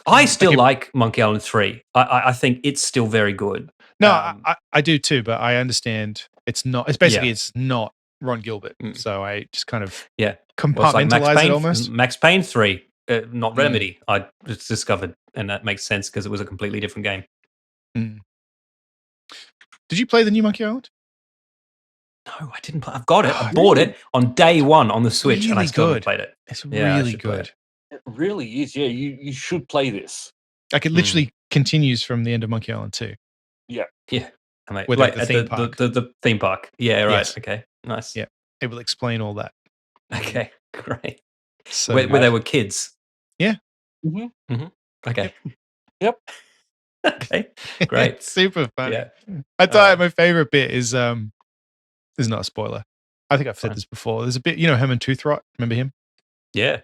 I still Okay. like Monkey Island 3. I think it's still very good. No, Um, I do too, but I understand it's not. It's basically it's not Ron Gilbert, so I just kind of Yeah. compartmentalize Well, it's like Max it Payne, almost. Max Payne 3, not Remedy. I just discovered, and that makes sense because it was a completely different game. Mm. Did you play the new Monkey Island? No, I didn't play. I've got it. I Oh, bought really? it on day one on the Switch, and I Really still haven't good. played it. It's Yeah, I really should play good. It really is. Yeah, you should play this. Like it literally continues from the end of Monkey Island 2. Yeah, I mean, With, like, the at theme park. The theme park. Yeah, right. Yes. Okay, nice. Yeah. It will explain all that. Okay, great. So Where good. they were kids. Yeah. Mhm. Okay. Yep. Okay. Great. It's super funny. Yeah. I thought my favorite bit is this is not a spoiler. I think I've said Fine. this before. There's a bit, Herman Toothrot. Remember him? Yeah.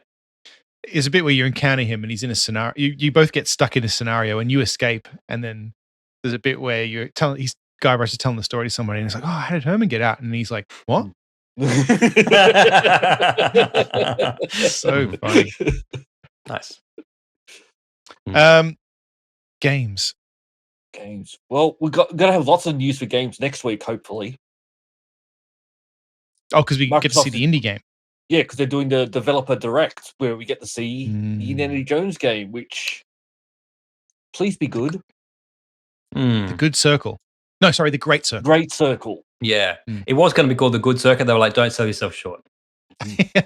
There's a bit where you encounter him and he's in a scenario. You both get stuck in a scenario and you escape. And then there's a bit where Guybrush is telling the story to somebody and he's like, "Oh, how did Herman get out?" And he's like, "What?" So funny. Nice. Games. Games. Well, we're going to have lots of news for games next week, hopefully. Oh, because we get to see Microsoft the indie game. Yeah, because they're doing the developer direct where we get to see the Mm. Indiana Jones game, which please be good. The Good Circle. No, sorry, the Great Circle. Great Circle. Yeah. Mm. It was going to be called the Good Circuit. They were like, don't sell yourself short. Yeah.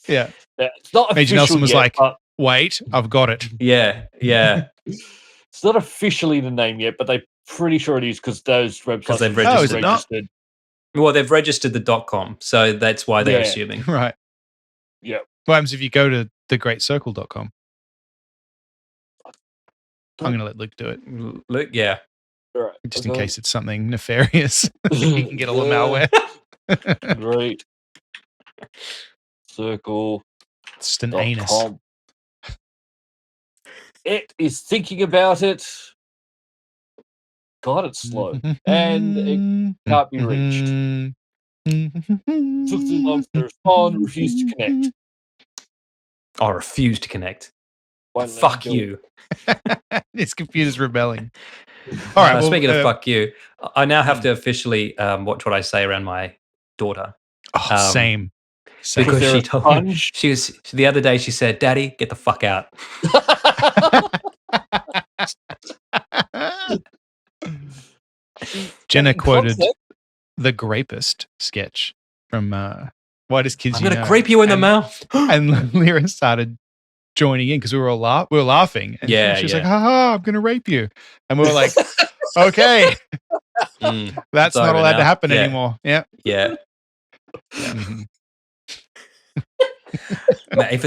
Yeah, it's not Major official Nelson was yet, like, but "Wait, I've got it." Yeah. Yeah. it's not officially the name yet, but they're pretty sure it is because those websites they've are Oh, is it not? registered. Well, they've registered the .com, so that's why they're Yeah. assuming. Right. Yeah. What happens if you go to thegreatcircle.com? I'm going to let Luke do it, Look, yeah. All right. just in case it's something nefarious. He can get all the malware. Great Circle. It's just an anus. .com. It is thinking about it. God, it's slow. And it can't be reached. Took too long to respond, refused to connect. I refuse to connect. Why Fuck don't you. This computer's rebelling. All right. Well, Speaking of fuck you, I now have to officially watch what I say around my daughter. oh, same. Same. Because they're she a told me, sponge. the other day she said, "Daddy, get the fuck out." Jenna In quoted concept, the Grapist sketch from Whitest Kids I'm You going Know. to grape you in the And- mouth. And Lyra started joining in because we were all we were laughing. And Yeah, she was yeah. like, "Ha, I'm going to rape you," and we were like, "Okay, Mm, that's It's not over allowed to now. happen Yeah. anymore." Yeah. yeah. Mhm. Man, if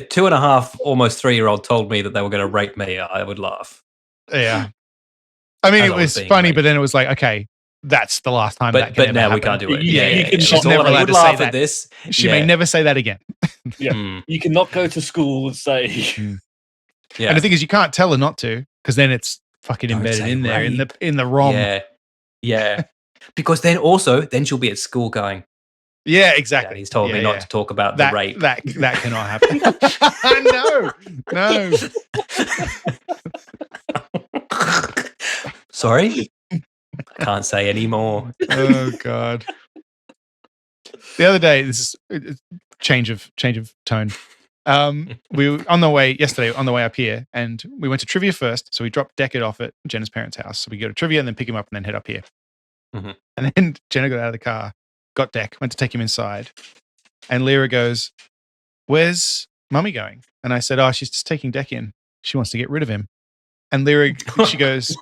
2.5, almost 3-year-old told me that they were going to rape me, I would laugh. Yeah. I mean, As it I was was being funny, raped. but then it was like, okay, that's the last time that can But ever now happen. we can't do it. You- Yeah, you yeah. can She's not- never I allowed would to say laugh that. at this. She may never say that again. Yeah. Mm, You cannot go to school and say, yeah. And the thing is, you can't tell her not to, because then it's fucking Don't embedded say in there rape. in the ROM. Yeah, yeah. Because then she'll be at school going. Yeah, exactly. Daddy's told me not to talk about that, the rape. That cannot happen. No. Sorry, I can't say any more. Oh God. The other day, this is change of tone. We were on the way up here, and we went to trivia first. So we dropped Deckard off at Jenna's parents' house. So we go to trivia and then pick him up and then head up here. Mhm. And then Jenna got out of the car, got Deck, went to take him inside, and Lyra goes, "Where's Mummy going?" And I said, "Oh, she's just taking Deck in. She wants to get rid of him." And Lyra, she goes,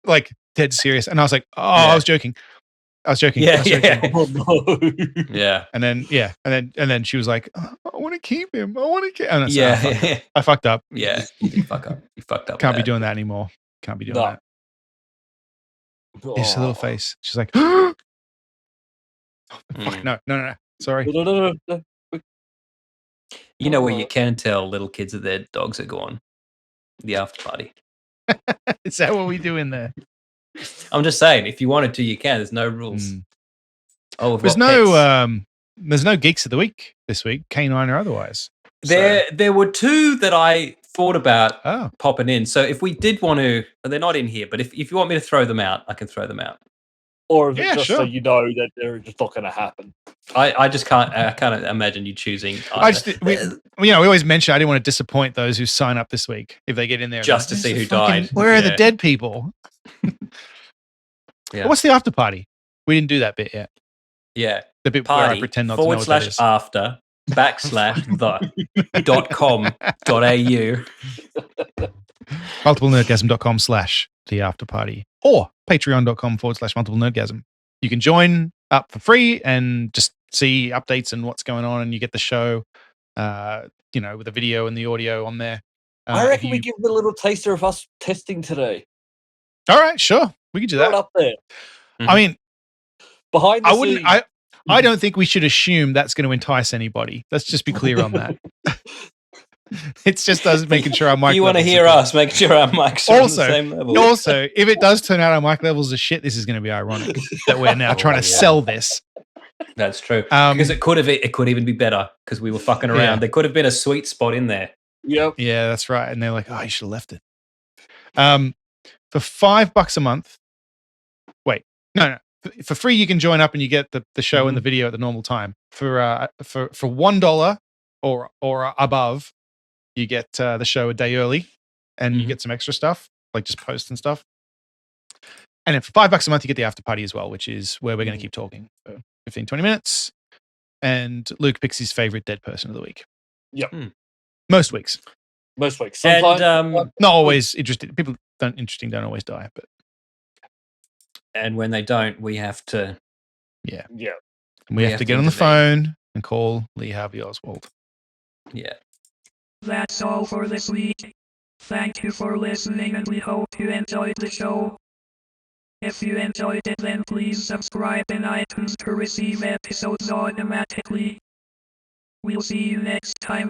like dead serious. And I was like, "Oh, Yeah. I was joking. Yeah, oh no. yeah, And then she was like, "Oh, I want to keep him. I want to keep." And I said, yeah, I fucked up. yeah. You fuck up. You fucked up. Can't be with that. doing that anymore. Can't be doing No. that. It's a little Oh. face. She's like, "Oh, fuck, Mm. no. Sorry." No. You know where you can tell little kids that their dogs are gone? The after party. Is that what we do in there? I'm just saying, if you wanted to, you can. There's no rules. Mm. Oh, we've There's got pets. there's no geeks of the week this week, canine or otherwise. There were two that I thought about Oh, popping in. So if we did want to, they're not in here, but if you want me to throw them out, I can throw them out. Or is it Yeah, just so sure. you know that they're just not going to happen? I just can't. I can't imagine you choosing. we always mention I didn't want to disappoint those who sign up this week if they get in there Just and to see "Where's who the fucking- died." Where are the Yeah. dead people? Yeah. What's the after party? We didn't do that bit yet. Yeah. The bit where I Party pretend not to know what that is. /after /the.com.au. multiplenerdgasm.com/the after party or patreon.com/multiplenerdgasm. You can join up for free and just see updates and what's going on, and you get the show, with the video and the audio on there. I if reckon we you- give them a little taster of us testing today. All right, sure, we could do Throw it that. up there. I mean, Behind the I wouldn't. scenes. I don't think we should assume that's going to entice anybody. Let's just be clear on that. It's just us making sure our mic. If you want to levels are hear good. us, make sure our mics are Also- on the same level. Also, if it does turn out our mic levels are shit, this is going to be ironic that we're now trying to yeah. sell this. That's true. Um, Because it could even be better because we were fucking around. Yeah. There could have been a sweet spot in there. Yep. Yeah, that's right. And they're like, "Oh, you should have left it." For $5 a month. Wait, no. For free, you can join up and you get the show and the video at the normal time. For $1 or above, you get the show a day early, and you Mhm. get some extra stuff like just posts and stuff. And then for $5 a month, you get the after party as well, which is where we're going to keep talking for 15-20 minutes. And Luke picks his favorite dead person of the week. Yep. Most weeks. Most weeks. And Sometimes. Not always interesting. People don't always die, but and when they don't, we have to. yeah. we have to get on the intervene. phone and call Lee Harvey Oswald. Yeah. That's all for this week. Thank you for listening and we hope you enjoyed the show. If you enjoyed it, then please subscribe in iTunes to receive episodes automatically. We'll see you next time.